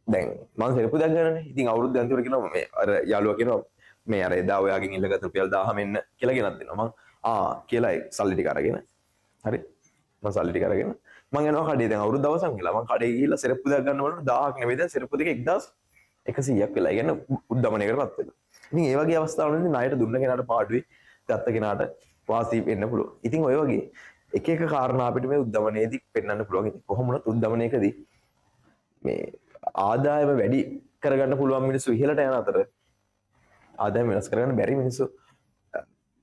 දැන් මම සෙරප්පු දෙකක් ගන්නනේ. ඉතින් අවුරුද්ද අන්තිමට කියනවා මේ අර යාළුවා කියනවා මේ අර එදා ඔයාගෙන් ඉල්ලගත්ත රුපියල් 1000 මෙන්න කියලා ගෙනත් දෙනවා. මං කියලා කියලා සල්ලි ටික අරගෙන හරි මම සල්ලි ටික අරගෙන මං යනවා කඩේ. දැන් අවුරුද්ද අවසන් වෙලා මං කඩේ ගිහිල්ලා සෙරප්පු දෙකක් ගන්න වලට 1000ක් නෙවෙයි දැන් සෙරප්පු දෙක 1100ක් වෙලා. ඒ කියන්නේ උද්දමනයකටපත් වෙනවා. ඉතින් ඒ වගේ අවස්ථාවලදී ණයට දුන්න කෙනාට පාඩුවේ ගත්ත කෙනාට වාසි වෙන්න පුළුවන්. ඉතින් ඔය වගේ එක කාරණා අපිට මේ උද්දමනයේදී පෙන්වන්න පුළුවන්. ඉතින් කොහොම වුණත් උද්දමනයකදී මේ ආදායම වැඩි කරගන්න පුළුවන් මිනිස්සු ඉහළට යන අතර ආදායම වෙනස් කරගන්න බැරි මිනිස්සු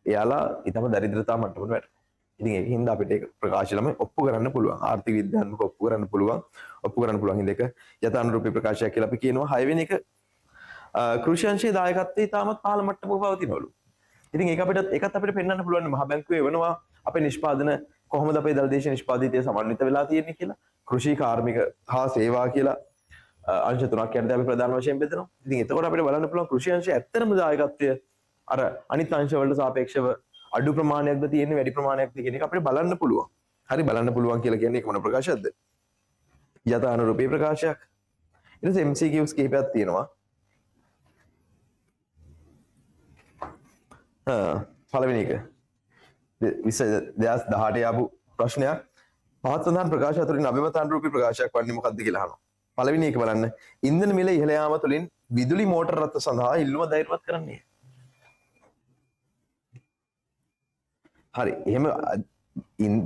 එයාලා ඊටම දරිද්‍රතා මට්ටමකට වැටෙනවා. ඉතින් ඒක හින්දා අපිට ඒක ප්‍රකාශ ළම ඔප්පු කරන්න පුළුවන්. ආර්ථික විද්‍යාත්මක ඔප්පු කරන්න පුළුවන්. ඔප්පු කරන්න පුළුවන් හින්දා ඒක යථානුරූපී ප්‍රකාශයක් කියලා අපි කියනවා. 6 වෙනි එක කෘෂි අංශයේ දායකත්වයේ තාමත් පහළ මට්ටමක පවතිනවලු. ඉතින් ඒක ඒකත් අපිට පෙන්වන්න පුළුවන් මහ බැංකුවේ වෙනවා අපේ නිෂ්පාදන කොහොමද අපේ දළ දේශීය නිෂ්පාදිතය සමන්විත වෙලා තියෙන්නේ කියලා. කෘෂි කාර්මික හා සේවා කියලා අංශ තුනක් යටතේ අපි ප්‍රධාන වශයෙන් බෙදනවා. ඉතින් එතකොට අපිට බලන්න පුළුවන් කෘෂි අංශයේ ඇත්තටම දායකත්වය අර අනිත් අංශ වලට සාපේක්ෂව අඩු ප්‍රමාණයක්ද තියෙන්නේ වැඩි ප්‍රමාණයක්ද කියන එක අපිට බලන්න පුළුවන්. හරි බලන්න පුළුවන් කියලා කියන්නේ මොන ප්‍රකාශයක්ද? යථානුරූපී ප්‍රකාශයක්. ඊට පස්සේ MCQs කිහිපයක් තියෙනවා. පළවෙනි එක 2018 ආපු ප්‍රශ්නයක්. පහත් සඳහන් ප්‍රකාශ අතරින් අභිමතානුරූපී ප්‍රකාශයක් වන්නේ මොකක්ද කියලා අහනවා. පළවෙනි එක බලන්න. ඉන්ධන මිල ඉහළ යාම තුළින් විදුලි මෝටර රථ සඳහා ඉල්ලුම ධෛර්යවත් කරන්නේ. හරි. එහෙම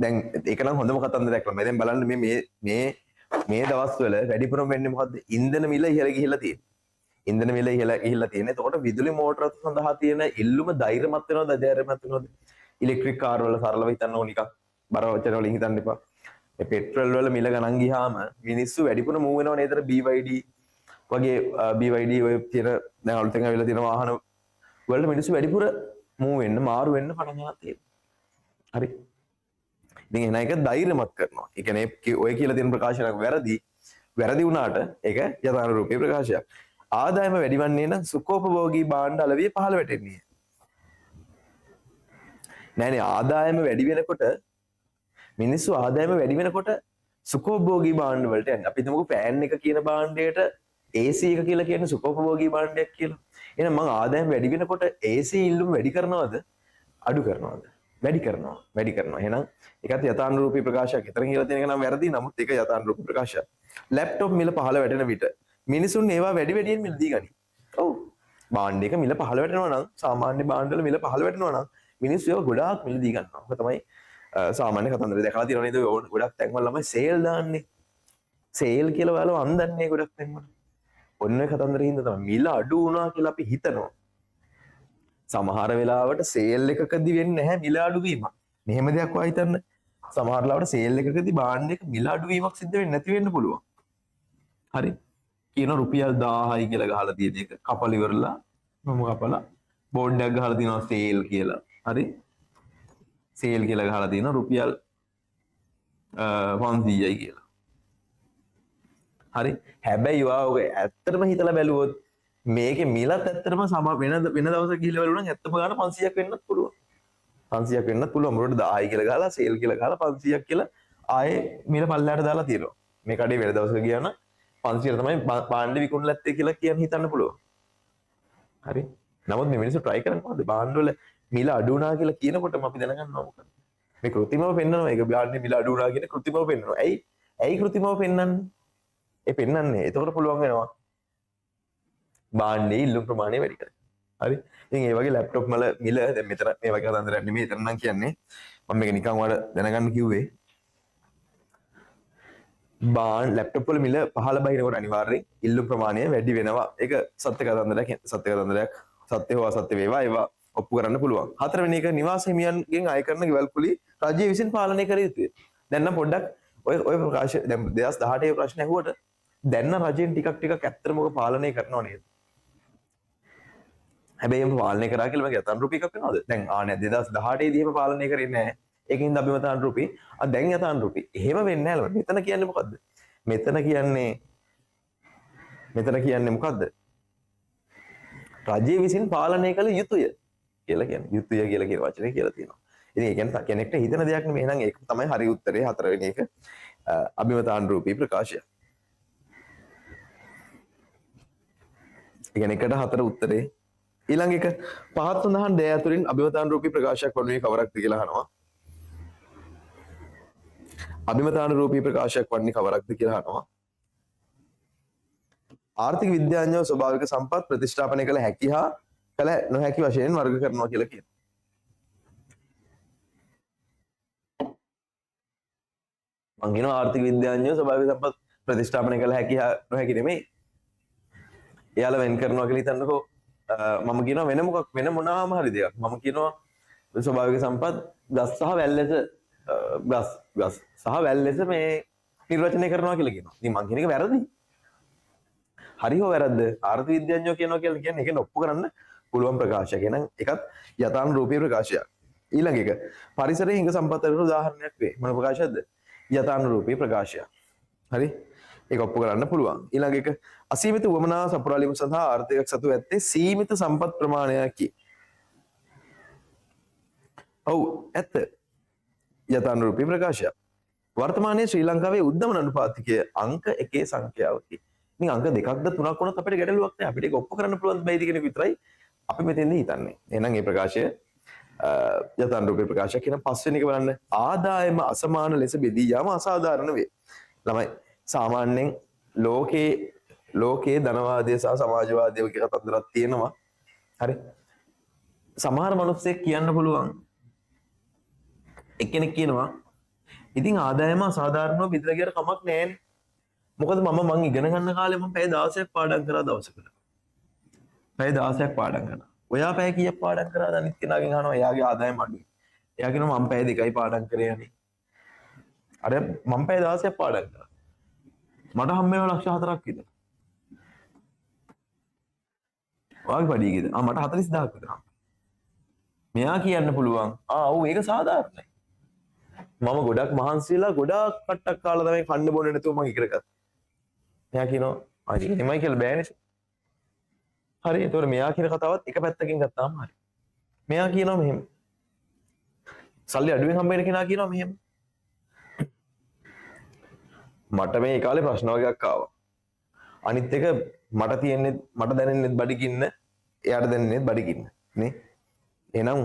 දැන් ඒක නම් හොඳම කතන්දරයක් ළමයි. දැන් බලන්න මේ දවස්වල වැඩිපුරම වෙන්නේ මොකද්ද? ඉන්ධන මිල ඉහළ ගිහිල්ලා තියෙන්නේ. ඉන්ධන මිල ඉහළ ගිහිල්ලා තියෙන්නේ. එතකොට විදුලි මෝටර රථ සඳහා තියෙන ඉල්ලුම ධෛර්යමත් වෙනවද? ධෛර්යමත් වෙනවද? ඉලෙක්ට්‍රික් කාර් වල සරලව හිතන්න ඕන එකක්. බර වචන වලින් හිතන්න එපා. මේ පෙට්‍රල් වල මිල ගණන් ගියාම මිනිස්සු වැඩිපුර මූව් වෙනව නේද? BYD වගේ BYD ඔය තියෙන දැන් අලුතෙන් ආවිලා තියෙන වාහන වලට මිනිස්සු වැඩිපුර මූව් වෙන්න මාරු වෙන්න පටන් ගන්නවා තියෙනවා. හරි. ඉතින් එන එක ධෛර්යමත් කරනවා. ඒ කියන්නේ ඔය කියලා තියෙන ප්‍රකාශනයක් වැරදි වුණාට ඒක යථානුරූපී ප්‍රකාශයක්. ආදායම වැඩිවන්නේ නම් සුඛෝපභෝගී භාණ්ඩ අලවිය පහළ වැටෙන්නේ. නෑනේ ආදායම වැඩි වෙනකොට මිනිස්සු ආදායම වැඩි වෙනකොට සුඛෝපභෝගී භාණ්ඩ වලට යන්නේ. අපි හිතමුකෝ ෆෑන් එක කියන භාණ්ඩයට AC එක කියලා කියන්නේ සුඛෝපභෝගී භාණ්ඩයක් කියලා. එහෙනම් මම ආදායම වැඩි වෙනකොට AC ඉල්ලුම වැඩි කරනවද? අඩු කරනවද? වැඩි කරනවා. එහෙනම් ඒකත් යථානුරූපී ප්‍රකාශයක්. ඊතරින් කියලා තියෙන එක නම් වැරදි. නමුත් ඒක යථානුරූපී ප්‍රකාශයක්. ලැප්ටොප් මිල පහළ වැටෙන විට මිනිසුන් ඒවා වැඩියෙන් මිලදී ගනි. ඔව්. භාණ්ඩ එක මිල පහළ වැටෙනවා නම් සාමාන්‍ය භාණ්ඩ වල මිල පහළ වැටෙනවා නම් මිනිස්සු ඒවා ගොඩාක් මිලදී ගන්නවා. ඔක තමයි සාමාන්‍ය කතන්දරේ දැකලා තියෙනවා නේද? ගොඩක් තැන්වල ළමයි සේල් දාන්නේ. සේල් කියලා ඔයාලා වන්දන්නේ ගොඩක් තැන්වල. ඔන්න ඔය කතන්දරේ හින්දා තමයි මිල අඩු වුණා කියලා අපි හිතනවා. සමහර වෙලාවට සේල් එකකදී වෙන්නේ නැහැ මිල අඩුවීමක්. මෙහෙම දෙයක් ඔයා හිතන්න. සමහර වෙලාවට සේල් එකකදී භාණ්ඩයක මිල අඩුවීමක් සිද්ධ වෙන්නේ නැති වෙන්න පුළුවන්. හරි. කියන රුපියල් 1000යි කියලා ගහලා තියෙන එක කපල ඉවරලා මම කපලා බෝඩ් එකක් ගහලා තියෙනවා සේල් කියලා. හරි. සේල් කියලා ගහලා තියෙනවා රුපියල් 500යි කියලා. හරි. හැබැයි ඔය ඇත්තටම හිතලා බැලුවොත් මේකේ මිලත් ඇත්තටම වෙන දවසක ගිහිල්ලා බලුවනම් ඇත්තම ගන්න 500ක් වෙන්නත් පුළුවන්. 500ක් වෙන්නත් පුළුවන්. මොකටද 1000යි කියලා ගහලා සේල් කියලා ගහලා 500ක් කියලා ආයේ මිල පල්ලයට දාලා තියෙනවා. මේ කඩේ වෙන දවසක ගියා නම් 500 තමයි භාණ්ඩ විකුණලා ඇත්තේ කියලා කියන්න හිතන්න පුළුවන්. හරි. නමුත් මේ මිනිස්සු try කරන්නේ මොකද? භාණ්ඩ වල මිල අඩු වුණා කියලා කියනකොටම අපි දැනගන්නවා මොකද? මේ કૃතිමව පෙන්නනවා. ඒක භාණ්ඩේ මිල අඩු වුණා කියන કૃතිමව පෙන්නනවා. ඇයි કૃතිමව පෙන්නන්නේ? ඒ පෙන්නන්නේ. එතකොට පුළුවන් වෙනවා භාණ්ඩේ ඉල්ලුම් ප්‍රමාණය වැඩි කරගන්න. හරි. ඉතින් ඒ වගේ ලැප්ටොප් වල මිල දැන් මෙතන මේ වගේ කතන්දරයක් නෙමෙයි. එතන නම් කියන්නේ මම මේක නිකන් ඔයාලට දැනගන්න කිව්වේ. ලැප්ටොප් වල මිල පහළ බහිනකොට අනිවාර්යෙන් ඉල්ලුම් ප්‍රමාණය වැඩි වෙනවා. ඒක සත්‍ය කතන්දරයක්. සත්‍ය හෝ අසත්‍ය වේවා ඒවා ඔප්පු කරන්න පුළුවන්. හතරවෙනි එක නිවාස හිමියන්ගෙන් අය කරන ගෙවල් කුලි රජය විසින් පාලනය කර යුතුය. දැන් නම් පොඩ්ඩක් ඔය ප්‍රකාශ දැන් 2018 ප්‍රශ්න ඇහුවට දැන් නම් රජයෙන් ටිකක් ඇත්තටම ඔක පාලනය කරනව නේද? හැබැයි මේ පාලනය කරා කියලා මගේ යථානුරූපී එකක් වෙනවද? දැන් නෑ 2018 දී එහෙම පාලනය කරේ නැහැ. ඒකින්ද අභිමතානුරූපී දැන් යථානුරූපී. එහෙම වෙන්නේ නැහැ. මෙතන කියන්නේ මොකද්ද? මෙතන කියන්නේ මොකද්ද? රජය විසින් පාලනය කළ යුතුය කියලා කියන්නේ. යුතුය කියලා කියන වචනේ කියලා තියෙනවා. ඉතින් ඒ කියන්නේ කෙනෙක්ට හිතන දෙයක් නෙමෙයි. එහෙනම් ඒක තමයි හරි උත්තරේ. හතරවෙනි එක අභිමතානුරූපී ප්‍රකාශය. ඒ කියන්නේ එකට හතර උත්තරේ. ඊළඟ එක පහත් සඳහන් දෑ අතුරින් අභිමතානුරූපී ප්‍රකාශයක් වනුයේ කවරක්ද කියලා අහනවා. අභිමතානුරූපී ප්‍රකාශයක් වන්නේ කවරක්ද කියලා අහනවා. ආර්ථික විද්‍යාඥයෝ ස්වභාවික සම්පත් ප්‍රතිස්ථාපනය කළ හැකි හා කළ නොහැකි වශයෙන් වර්ග කරනවා කියලා කියනවා. මං කියනවා ආර්ථික විද්‍යාඥයෝ ස්වභාවික සම්පත් ප්‍රතිස්ථාපනය කළ හැකි හා නොහැකි නෙමෙයි එයාලා වෙන් කරනවා කියලා හිතන්නකෝ. මම කියනවා වෙන මොකක් වෙන මොනවාම හරි දෙයක්. මම කියනවා ස්වභාවික සම්පත් ගස් සහ වැල් ලෙස ගස් සහ වැල් ලෙස මේ නිර්වචනය කරනවා කියලා කියනවා. ඉතින් මං කියන එක වැරදි. හරි හෝ වැරද්ද? ආර්ථ විද්‍යාඥයෝ කියනවා කියලා කියන්නේ ඒක ඔප්පු කරන්න පුළුවන් ප්‍රකාශයක්. එහෙනම් ඒකත් යථානුරූපී ප්‍රකාශයක්. ඊළඟ එක පරිසරයේ හිඟ සම්පත්තකට උදාහරණයක් වේ. මොන ප්‍රකාශයක්ද? යථානුරූපී ප්‍රකාශයක්. හරි? ඒක ඔප්පු කරන්න පුළුවන්. ඊළඟ එක අසීමිත උවමනා සපුරාලීම සඳහා ආර්ථිකයක් සතු ඇත්තේ සීමිත සම්පත් ප්‍රමාණයකි. ඔව් ඇත්ත. යථානුරූපී ප්‍රකාශයක්. වර්තමානයේ ශ්‍රී ලංකාවේ උද්දමන අනුපාතිකය අංක 1 සංඛ්‍යාවකි. ඉතින් අංක 2ක්ද 3ක් වුණත් අපිට ගැටලුවක් නැහැ. අපිට ඒක ඔප්පු කරන්න පුළුවන් බෑද කියන එක විතරයි අපි මෙතෙන්දී හිතන්නේ. එහෙනම් මේ ප්‍රකාශය යථානුරූපී ප්‍රකාශයක් කියන පස්වෙනි එක බලන්න. ආදායම අසමාන ලෙස බෙදී යාම අසාධාරණ වේ. ළමයි සාමාන්‍යයෙන් ලෝකයේ ධනවාදය සහ සමාජවාදය වගේ කතන්දරක් තියෙනවා. හරි? සමහර මිනිස්සෙක් කියන්න පුළුවන් එක්කෙනෙක් කියනවා ඉතින් ආදායම අසාධාරණව බෙදලා ගියට කමක් නැහැනේ. මොකද මං ඉගෙන ගන්න කාලේ මම පැය 16ක් පාඩම් කරා දවසකට. පැය 16ක් පාඩම් කරා. ඔයා පැය කීයක් පාඩම් කරාද? අනිත් කෙනාගෙන් අහනවා එයාගේ ආදායම අඩුයි. එයා කියනවා මම පැය 2යි පාඩම් කරේ යන්නේ. අර මම පැය 16ක් පාඩම් කරා. මට හම්බ වෙනවා ලක්ෂ 4ක් විතර. ඔයාගේ පඩිය කීයද? මට 40000ක් විතර. මෙයා කියන්න පුළුවන් ඔව් ඒක සාධාරණයි. මම ගොඩක් මහන්සිලා ගොඩාක් කට්ටක් කාලා තමයි කන්න බොන්න නැතුව මම ඉගෙන ගත්තා. මෙයා කියනවා අනේ එමය කියලා බෑනේ. හරි එතකොට මෙයා කියන කතාවත් එක පැත්තකින් ගත්තාම හරි. මෙයා කියනවා මෙහෙම. සල්ලි අඩුවෙන් හම්බ වෙන කෙනා කියනවා මෙහෙම. මට මේ කාලේ ප්‍රශ්න වගේක් ආවා. අනිත් එක මට දැනෙන්නේ බඩගින්න, එයාට දැනෙන්නේ බඩගින්න. නේ? එහෙනම්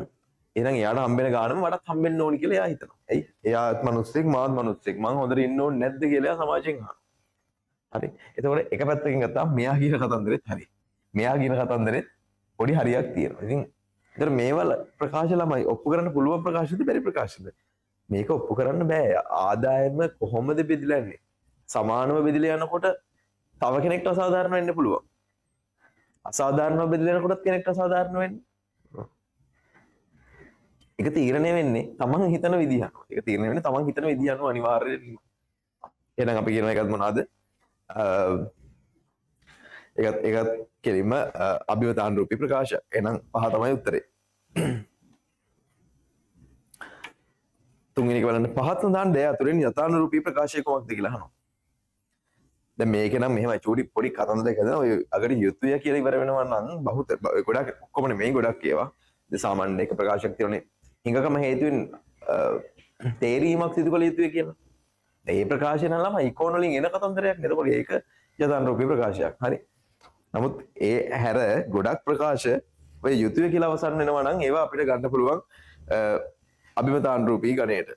එයාට හම්බෙන ගානම මටත් හම්බෙන්න ඕනි කියලා එයා හිතනවා. ඇයි? එයාත් මිනිස්සෙක් මාත් මිනිස්සෙක්. මං හොඳට ඉන්න ඕනේ නැද්ද කියලා එයා සමාජයෙන් අහනවා. හරි. එතකොට එක පැත්තකින් ගත්තාම මෙයා කියන කතන්දරෙත් හරි. මෙයා කියන කතන්දරෙත් පොඩි හරියක් තියෙනවා. ඉතින් ඒතර මේවල ප්‍රකාශ ළමයි ඔප්පු කරන්න පුළුවන් ප්‍රකාශද බැරි ප්‍රකාශද? මේක ඔප්පු කරන්න බෑ. ආදායම කොහොමද බෙදලා යන්නේ? සමානව බෙදලා යනකොට තව කෙනෙක්ට අසාධාරණ වෙන්න පුළුවන්. අසාධාරණව බෙදලා යනකොටත් කෙනෙක්ට අසාධාරණ වෙන්නේ. ඒක තීරණය වෙන්නේ තමන් හිතන විදිහ අනුව. ඒක තීරණය වෙන්නේ තමන් හිතන විදිහ අනුව අනිවාර්යයෙන්ම. එහෙනම් අපි කියන එකත් මොනවාද? ඒකත් කෙලින්ම අභිවතානුරූපී ප්‍රකාශ. එහෙනම් පහ තමයි උත්තරේ. තුන්වෙනි එක බලන්න පහත් සඳහන් දෙය අතුරින් යථානුරූපී ප්‍රකාශය කොහොමද කියලා අහනවා. දැන් මේක නම් මෙහෙමයි චූටි පොඩි කතන්දරයක් හදනවා. ඔය අගට යුතුය කියලා ඉවර වෙනවා නම් බහුත ගොඩක් ඔක්කොම නෙමෙයි ගොඩක් ඒවා. ඒ සාමාන්‍ය එක ප්‍රකාශයක් තියෙනනේ. හිඟකම හේතුවෙන් තේරීමක් සිදු කළ යුතුය කියලා. ඒ ප්‍රකාශය නම් ළමයි ඉකෝන වලින් එන කතන්දරයක් නේද? ඒකෝල ඒක යථානුරූපී ප්‍රකාශයක්. හරි. නමුත් ඒ හැර ගොඩක් ප්‍රකාශ ඔය යුතුය කියලා අවසන් වෙනවා නම් ඒවා අපිට ගන්න පුළුවන් අභිමතානුරූපී ගණයට.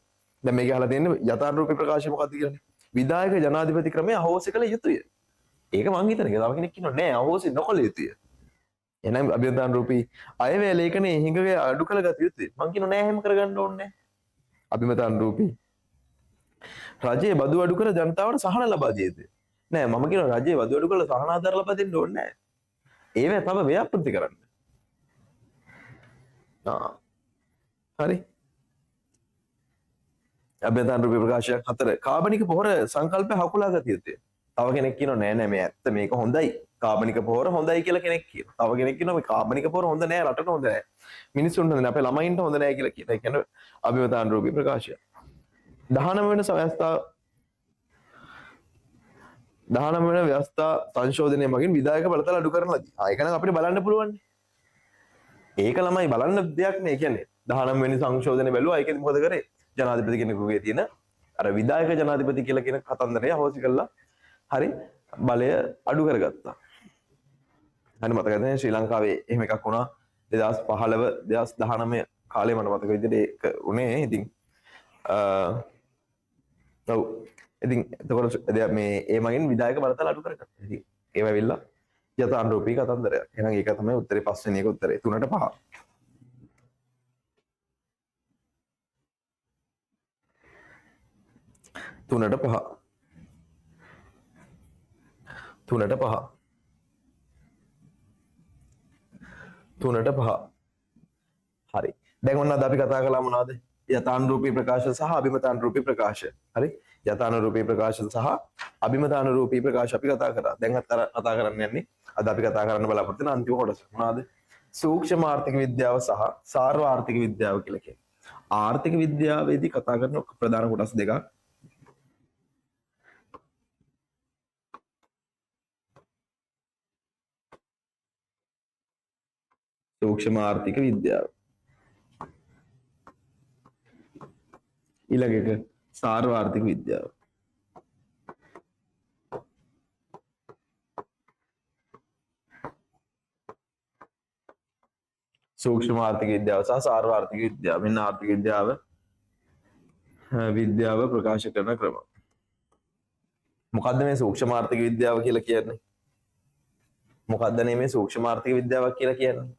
දැන් මේක අහලා තියෙන්නේ යථානුරූපී ප්‍රකාශය මොකක්ද කියන්නේ? විධායක ජනාධිපති ක්‍රමය අහෝසි කළ යුතුය. ඒක මං හිතන එක. තව කෙනෙක් කියනවා නෑ අහෝසි නොකළ යුතුය. එහෙනම් අභිමතානුරූපී අයවැය ලේඛනයේ හිඟගේ අඩු කළ ගත යුතුය. මං කියනවා නෑ එහෙම කරගන්න ඕනේ නෑ. අභිමතානුරූපී රජයේ බදු අඩු කර ජනතාවට සහන ලබා දිය යුතුය. නෑ මම කියනවා රජයේ බදු අඩු කරලා සහන ආධාර ලබා දෙන්න ඕනේ නෑ. ඒව තව ව්‍යාපෘති කරන්න. හරි. අභ්‍යන්තර ප්‍රකාශයක් 4 කාබනික පොහොර සංකල්පය හකුලා ගත යුතුය. තව කෙනෙක් කියනවා නෑ නෑ මේ ඇත්ත මේක හොඳයි. කාබනික පොහොර හොඳයි කියලා කෙනෙක් කියනවා. තව කෙනෙක් කියනවා මේ කාබනික පොහොර හොඳ නෑ රටට හොඳ නෑ. මිනිස්සුන්ට හොඳ නෑ අපේ ළමයින්ට හොඳ නෑ කියලා කියනවා. ඒ කියන්නේ අභිමතානුරූපී ප්‍රකාශය. 19 වෙනි ව්‍යවස්ථා සංශෝධනය මගින් විධායක බලතල අඩු කරන ලදී. ඒක නම් අපිට බලන්න පුළුවන්. ඒක ළමයි බලන්න දෙයක් නේ කියන්නේ. 19 වෙනි සංශෝධනය බැලුවා. ඒකෙදි මොකද කරේ? ජනාධිපති කෙනෙකුගේ තියෙන අර විධායක ජනාධිපති කියලා කියන කතන්දරය අහෝසි කළා. හරි බලය අඩු කරගත්තා. හරි මතකද ශ්‍රී ලංකාවේ එහෙම එකක් වුණා 2015 2019 කාලේ මට මතක විදිහට ඒක උනේ. ඉතින් ඔව් ඉතින් එතකොට මේ ඒ මගින් විධායක බලතල අඩු කරගත්තා. ඉතින් ඒව ඇවිල්ලා යථානුරූපී කතන්දරයක්. එහෙනම් ඒක තමයි උත්තරේ 5 වෙනි එක උත්තරේ 3ට 5. 3ට 5. 3ට 5. 3ට 5. හරි. දැන් ඔන්න අද අපි කතා කළා මොනවද? යථානුරූපී ප්‍රකාශ සහ අභිමතානුරූපී ප්‍රකාශ. හරි. යථානුරූපී ප්‍රකාශ සහ අභිමතානුරූපී ප්‍රකාශ අපි කතා කරා. දැන් කතා කරන්න යන්නේ අද අපි කතා කරන්න බලාපොරොත්තු වෙන අන්තිම කොටස. මොනවද? සූක්ෂම ආර්ථික විද්‍යාව සහ සාර්වාර්ථික විද්‍යාව කියලා කියන්නේ. ආර්ථික විද්‍යාවේදී කතා කරන ප්‍රධාන කොටස් දෙකක්. සූක්ෂම ආර්ථික විද්‍යාව. ඊළඟ එක සාර්වාර්ථික විද්‍යාව. සූක්ෂම ආර්ථික විද්‍යාව සහ සාර්වාර්ථික විද්‍යාව. මෙන්න ආර්ථික විද්‍යාව ප්‍රකාශ කරන ක්‍රම. මොකද්ද මේ සූක්ෂම ආර්ථික විද්‍යාව කියලා කියන්නේ? මොකද්ද මේ සූක්ෂම ආර්ථික විද්‍යාවක් කියලා කියන්නේ?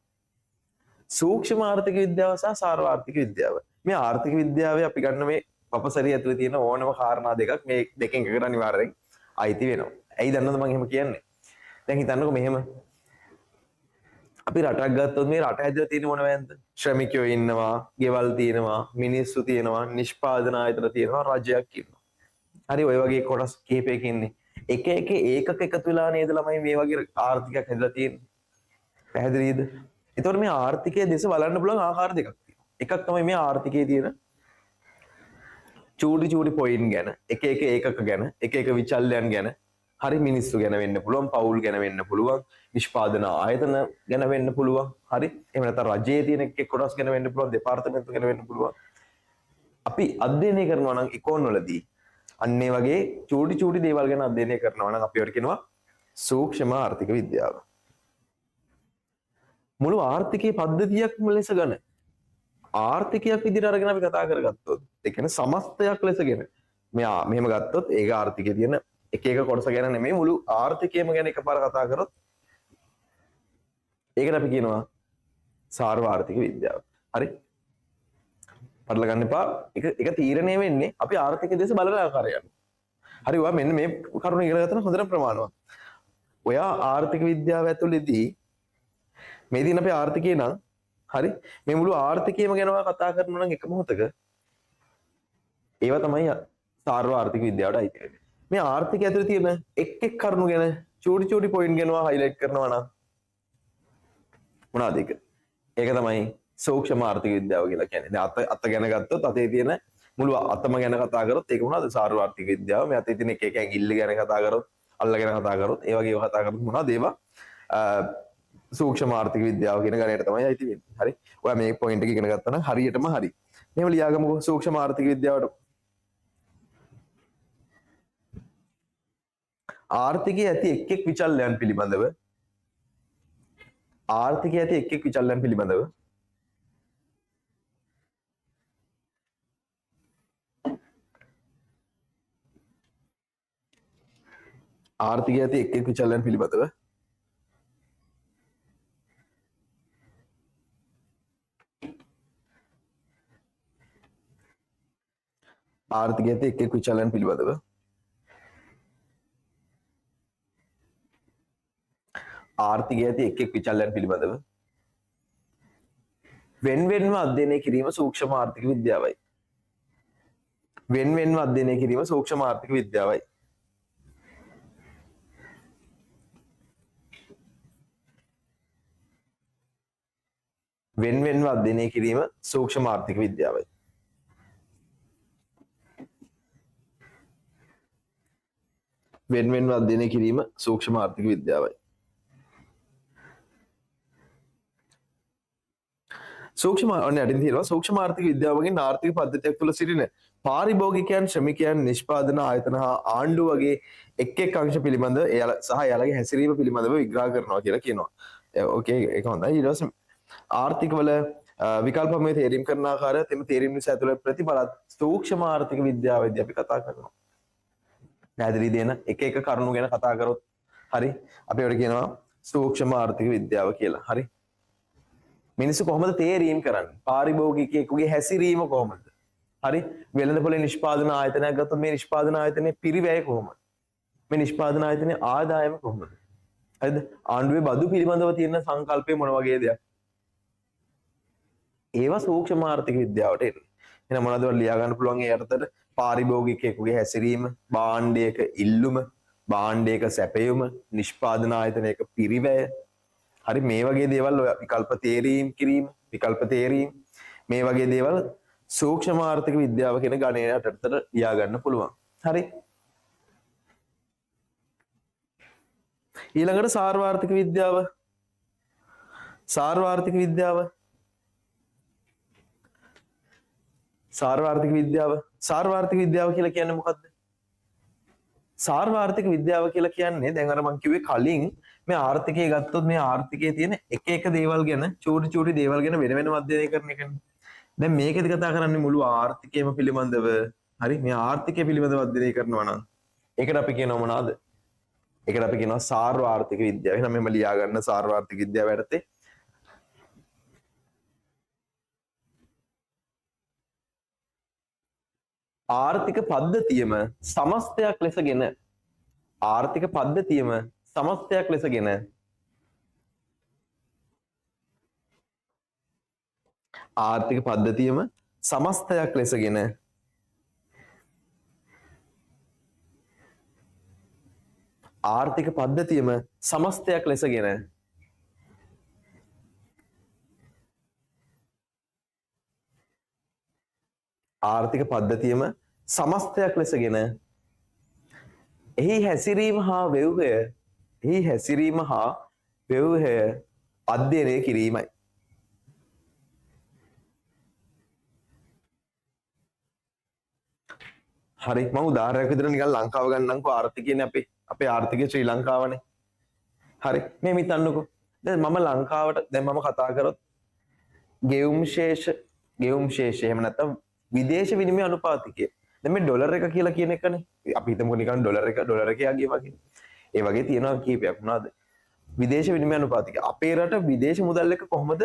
සූක්ෂම ආර්ථික විද්‍යාව සහ සාර්වාර්ථික විද්‍යාව. මේ ආර්ථික විද්‍යාවේ අපි ගන්න මේ පපසරිය ඇතුලේ තියෙන ඕනම කාරණා දෙකක් මේ දෙකෙන් එකකට අනිවාර්යෙන් අයිති වෙනවා. ඇයි දන්නවද මම එහෙම කියන්නේ? දැන් හිතන්නකෝ මෙහෙම අපි රටක් ගත්තොත් මේ රට ඇතුලේ තියෙන මොනවද? ශ්‍රමිකයෝ ඉන්නවා, ගෙවල් තියෙනවා, මිනිස්සු තියෙනවා, නිෂ්පාදන ආයතන තියෙනවා, රජයක් ඉන්නවා. හරි ඔය වගේ කොටස් කිහිපයක ඉන්නේ. එක ඒකක එකතු වෙලා නේද ළමයි මේ වගේ ආර්ථිකයක් හැදලා තියෙන්නේ. පැහැදිලිද? ඒතකොට මේ ආර්ථිකයේ දේශ බලන්න පුළුවන් ආකාර දෙකක් තියෙනවා. එකක් තමයි මේ ආර්ථිකයේ තියෙන චූටි පොයින්ට් ගැන, එක ඒකක ගැන, එක විචල්යන් ගැන, හරි මිනිස්සු ගැන වෙන්න පුළුවන්, පවුල් ගැන වෙන්න පුළුවන්, නිෂ්පාදන ආයතන ගැන වෙන්න පුළුවන්, හරි. එහෙම නැත්නම් රජයේ තියෙන එක් කොටස් ගැන වෙන්න පුළුවන්, දෙපාර්තමේන්තු ගැන වෙන්න පුළුවන්. අපි අධ්‍යයනය කරනවා නම් ඉකෝන් වලදී අන්න ඒ වගේ චූටි දේවල් ගැන අධ්‍යයනය කරනවා නම් අපි ඒවට කියනවා සූක්ෂම ආර්ථික විද්‍යාව. මුළු ආර්ථිකයේ පද්ධතියක්ම ලෙස ගන්න. ආර්ථිකයක් විදිහට අරගෙන අපි කතා කරගත්තොත් ඒ කියන්නේ සමස්තයක් ලෙසගෙන මෙයා මෙහෙම ගත්තොත් ඒක ආර්ථිකයේ තියෙන එක කොටස ගැන නෙමෙයි මුළු ආර්ථිකයම ගැන එකපාර කතා කරොත් ඒකට අපි කියනවා සාර්වාර්ථික විද්‍යාව. හරි? පටල ගන්න එපා. ඒක තීරණය වෙන්නේ අපි ආර්ථික දේශ බලන ආකාරයෙන්. හරි ඔයා මෙන්න මේ කරුණ ඉගෙන ගන්න හොඳට ප්‍රමාණවත්. ඔයා ආර්ථික විද්‍යාව ඇතුළේදී මේ දින අපේ ආර්ථිකේ නම් හරි මේ මුළු ආර්ථිකයම ගැන කතා කරනවා නම් එක මොහොතක ඒවා තමයි සාර්වාර්ථික විද්‍යාවට අයිති වෙන්නේ. මේ ආර්ථිකය ඇතුළේ තියෙන එක් කරුණු ගැන චූටි පොයින්ට් ගැනවා හයිලයිට් කරනවා නම් මොනවාද ඒක? ඒක තමයි සූක්ෂම ආර්ථික විද්‍යාව කියලා කියන්නේ. දැන් අත ගැන ගත්තොත් අතේ තියෙන මුළු අතම ගැන කතා කරොත් ඒක මොනවාද? සාර්වාර්ථික විද්‍යාව. මේ අතේ තියෙන එක ඇඟිල්ල ගැන කතා කරොත්, අල්ල ගැන කතා කරොත්, ඒ වගේ ඒවා කතා කරොත් මොනවාද ඒවා? සූක්ෂම ආර්ථික විද්‍යාව කියන ගණයට තමයි අයිති වෙන්නේ. හරි. ඔයා මේ පොයින්ට් එක ඉගෙන ගත්තා නම් හරියටම හරි. මෙහෙම ලියාගමුකෝ සූක්ෂම ආර්ථික විද්‍යාවට. ආර්ථිකයේ ඇති එක් විචල්යන් පිළිබඳව ආර්ථිකයේ ඇති එක් විචල්යන් පිළිබඳව ආර්ථිකයේ ඇති එක් විචල්යන් පිළිබඳව ආර්ථිකයේ ඇති එක් විචල්යන් පිළිබඳව ආර්ථිකයේ ඇති එක් විචල්යන් පිළිබඳව වෙන්වෙන්ව අධ්‍යයනය කිරීම සූක්ෂම ආර්ථික විද්‍යාවයි. වෙන්වෙන්ව අධ්‍යයනය කිරීම සූක්ෂම ආර්ථික විද්‍යාවයි. වෙන්වෙන්ව අධ්‍යයනය කිරීම සූක්ෂම ආර්ථික විද්‍යාවයි. වෙන්වෙන්ව අධ්‍යයනය කිරීම සූක්ෂම ආර්ථික විද්‍යාවයි. සූක්ෂම අනිවාර්යෙන් තියෙනවා සූක්ෂම ආර්ථික විද්‍යාවකින් ආර්ථික පද්ධතියක් තුළ සිටින පාරිභෝගිකයන්, ශ්‍රමිකයන්, නිෂ්පාදන ආයතන හා ආණ්ඩුව වගේ එක් අංශ පිළිබඳව එයාලා සහ එයාලගේ හැසිරීම පිළිබඳව විග්‍රහ කරනවා කියලා කියනවා. ඕකේ ඒක හොඳයි. ඊට පස්සේ ආර්ථිකවල විකල්පමය තේරීම් කරන ආකාරයත් එම තේරීම් නිසා ඇතුළත් ප්‍රතිඵලත් සූක්ෂම ආර්ථික විද්‍යාවේදී අපි කතා කරනවා. පැහැදිලි දෙන එක කරුණු ගැන කතා කරොත් හරි අපි ඒකට කියනවා සූක්ෂම ආර්ථික විද්‍යාව කියලා. හරි. මිනිස්සු කොහොමද තේරීම් කරන්නේ? පාරිභෝගිකයෙකුගේ හැසිරීම කොහොමද? හරි. වෙළඳපොලේ නිෂ්පාදන ආයතනයක් ගත්තොත් මේ නිෂ්පාදන ආයතනයේ පිරිවැය කොහොමද? මේ නිෂ්පාදන ආයතනයේ ආදායම කොහොමද? හරිද? ආණ්ඩුවේ බදු පිළිබඳව තියෙන සංකල්පය මොන වගේ දෙයක්? ඒවා සූක්ෂම ආර්ථික විද්‍යාවට එන්නේ. එහෙනම් මොනවද ලියා ගන්න පුළුවන් ඒ අර්ථයට? පාරිභෝගිකයෙකුගේ හැසිරීම, භාණ්ඩයක ඉල්ලුම, භාණ්ඩයක සැපයුම, නිෂ්පාදන ආයතනයක පිරිවැය. හරි මේ වගේ දේවල් ඔය විකල්ප තේරීම් කිරීම, විකල්ප තේරීම් මේ වගේ දේවල් සූක්ෂම ආර්ථික විද්‍යාව කියන ගණය යටතට ලියා ගන්න පුළුවන්. හරි. ඊළඟට සාර්වාර්ථික විද්‍යාව. සාර්වාර්ථික විද්‍යාව. සාර්වාර්ථික විද්‍යාව. සාර්වාර්ථික විද්‍යාව කියලා කියන්නේ මොකද්ද? සාර්වාර්ථික විද්‍යාව කියලා කියන්නේ දැන් අර මම කිව්වේ කලින් මේ ආර්ථිකය ගත්තොත් මේ ආර්ථිකයේ තියෙන එක එක දේවල් ගැන චූටි චූටි දේවල් ගැන වෙන වෙනම අධ්‍යයනය කරන එකනේ. දැන් මේකෙදි කතා කරන්නේ මුළු ආර්ථිකයම පිළිබඳව. හරි මේ ආර්ථිකය පිළිබඳව අධ්‍යයනය කරනවා නම් ඒකට අපි කියනවා මොනවද? ඒකට අපි කියනවා සාර්වාර්ථික විද්‍යාව. එහෙනම් මෙහෙම ලියා ගන්න සාර්වාර්ථික විද්‍යාව යටතේ ආර්ථික පද්ධතියම සමස්තයක් ලෙසගෙන ආර්ථික පද්ධතියම සමස්තයක් ලෙසගෙන ආර්ථික පද්ධතියම සමස්තයක් ලෙසගෙන ආර්ථික පද්ධතියම සමස්තයක් ලෙසගෙන ආර්ථික පද්ධතියම සමස්තයක් ලෙසගෙන එහි හැසිරීම හා ව්‍යවහය අධ්‍යයනය කිරීමයි. හරි මම උදාහරණයක් විදිහට නිකන් ලංකාව ගන්නම්කෝ ආර්ථිකයනේ අපේ ආර්ථිකය ශ්‍රී ලංකාවනේ. හරි මේ හිතන්නකෝ දැන් මම ලංකාවට දැන් මම කතා කරොත් ගෙවුම් ශේෂ එහෙම නැත්නම් විදේශ විනිමය අනුපාතිකය. දැන් මේ ඩොලර් එක කියලා කියන එකනේ. අපි හිතමුකෝ නිකන් ඩොලර් එක යගේ වගේ. ඒ වගේ තියෙනවා කීපයක් මොනවාද? විදේශ විනිමය අනුපාතිකය. අපේ රට විදේශ මුදල් එක කොහොමද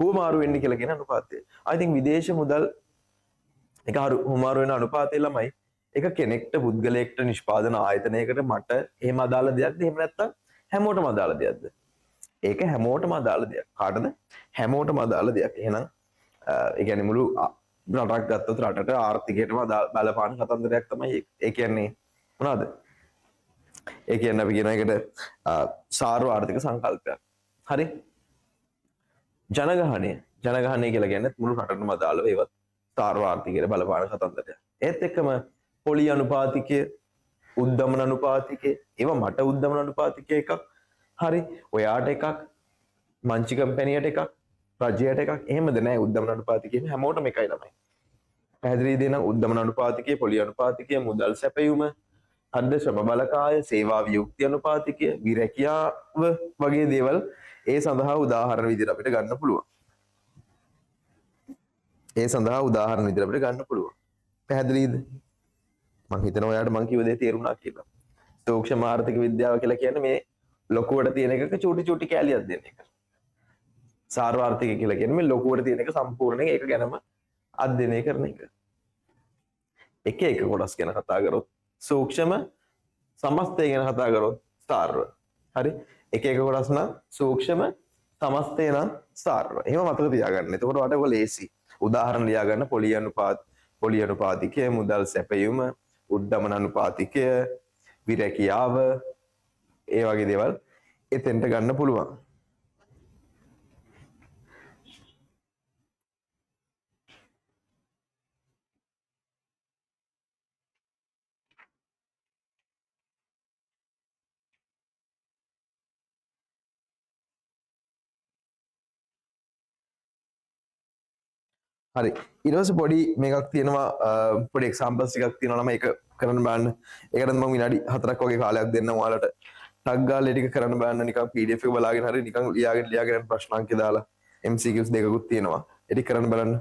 හුවමාරු වෙන්නේ කියලා කියන අනුපාතය. I think විදේශ මුදල් එක හුවමාරු වෙන අනුපාතය ළමයි ඒක කෙනෙක්ට පුද්ගලයෙක්ට නිෂ්පාදන ආයතනයකට මට එහෙම අදාළ දෙයක්ද එහෙම නැත්නම් හැමෝටම අදාළ දෙයක්ද? ඒක හැමෝටම අදාළ දෙයක්. කාටද? හැමෝටම අදාළ දෙයක්. එහෙනම් ඒ කියන්නේ මුළු රටක් ගත්තොත් රටට ආර්ථිකයටම බලපාන කතන්දරයක් තමයි ඒ කියන්නේ මොනවද? ඒ කියන්නේ අපි කියන එකට සාර්වාර්ථික සංකල්පයක්. හරි? ජනගහනය කියලා කියන්නේ මුළු රටටම අදාළව ඒවත් සාර්වාර්ථිකයට බලපාන කතන්දරයක්. ඒත් එක්කම පොලි අනුපාතිකය, උද්දමන අනුපාතිකය, ඒවා මට උද්දමන අනුපාතිකය එකක්. හරි? ඔයාට එකක්, මංචි කම්පැනියට එකක්, රජයට එකක්. එහෙමද නැහැ උද්දමන අනුපාතිකය හැමෝටම එකයි ළමයි. පැහැදිලිද? නම් උද්දමන අනුපාතිකය, පොලි අනුපාතිකය, මුදල් සැපයුම, හරිද? ශ්‍රම බලකාය, සේවා වියුක්ති අනුපාතිකය, විරැකියාව වගේ දේවල් ඒ සඳහා උදාහරණ විදිහට අපිට ගන්න පුළුවන්. පැහැදිලිද? මම හිතනවා ඔයාලට මම කිව්ව දේ තේරුණා කියලා. සූක්ෂම ආර්ථික විද්‍යාව කියලා කියන්නේ මේ ලොකුවට තියෙන එකක චූටි චූටි කැලියක් දෙන එක. සාර්වාර්ථික කියලා කියන්නේ මේ ලොකුවට තියෙන එක සම්පූර්ණයෙන් ඒක ගැනම අධ්‍යයනය කරන එක. එක කොටස් ගැන කතා කරොත් සූක්ෂම, සමස්තය ගැන කතා කරොත් සාර්ව. හරි? එක කොටස් නම් සූක්ෂම, සමස්තය නම් සාර්ව. එහෙම මතක තියාගන්න. එතකොට ඔයාලට ඔක ලේසි. උදාහරණ ලියා ගන්න පොලි අනුපාතිකය, මුදල් සැපයුම, උද්දමන අනුපාතිකය, විරැකියාව ඒ වගේ දේවල් එතෙන්ට ගන්න පුළුවන්. හරි ඊට පස්සේ පොඩි මේකක් තියෙනවා පොඩි එක්සැම්පල්ස් ටිකක් තියෙනවා නම් ඒක කරන්න බලන්න. ඒකට මම විනාඩි 4ක් වගේ කාලයක් දෙන්නම් ඔයාලට. ටග් ගාලා ටික කරන්න බලන්න නිකන් PDF එක බලාගෙන හරි නිකන් ලියාගෙන ප්‍රශ්න අංක දාලා MCQs දෙකකුත් තියෙනවා. ඒක කරන්න බලන්න.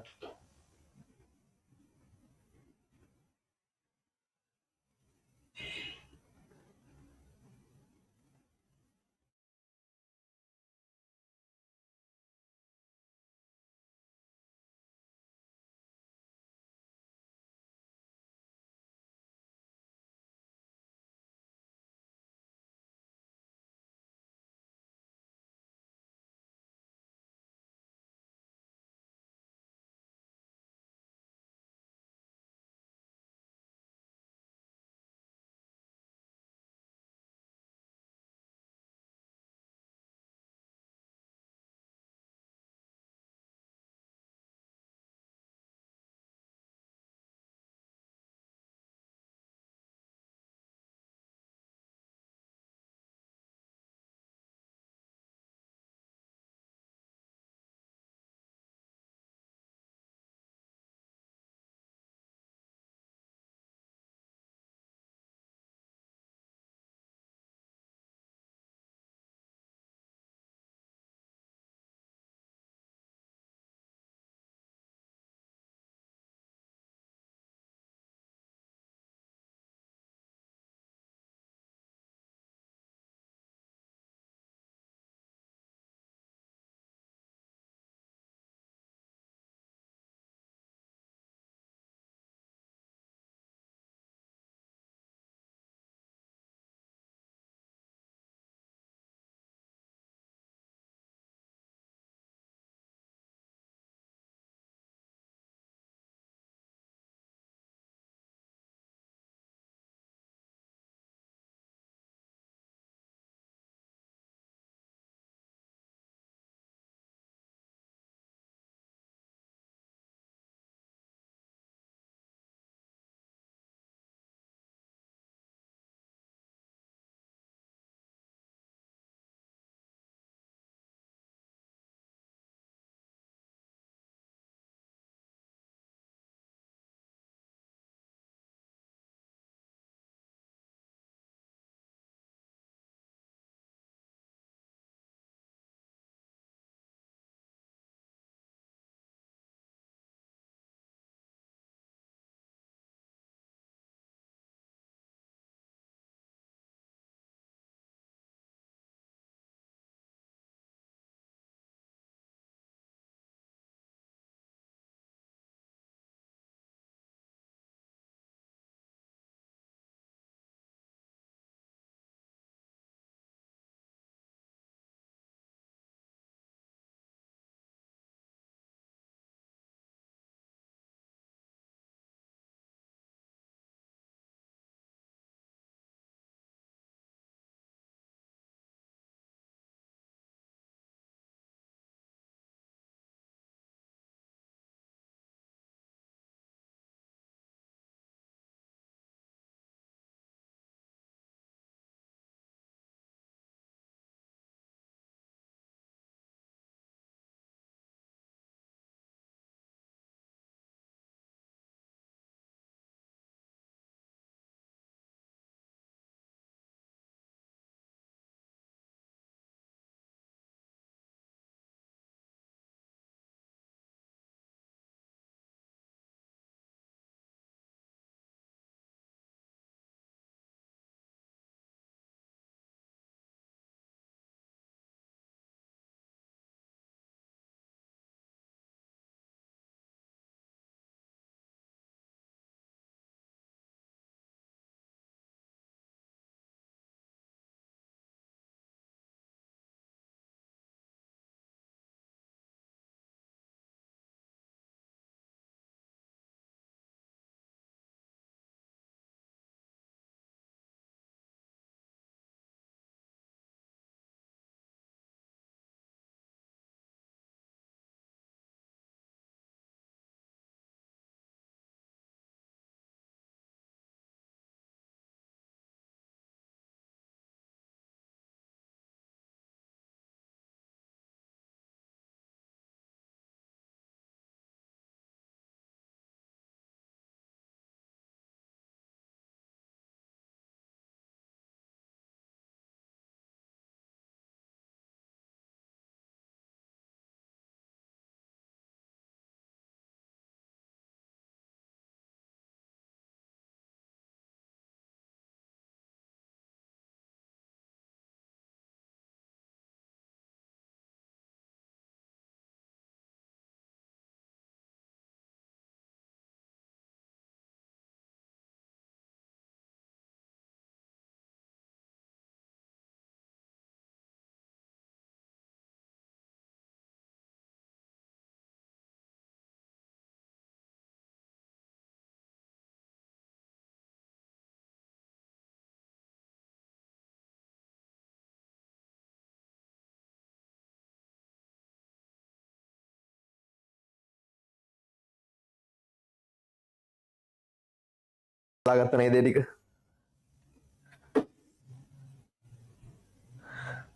දාගත්ත නේද ටික?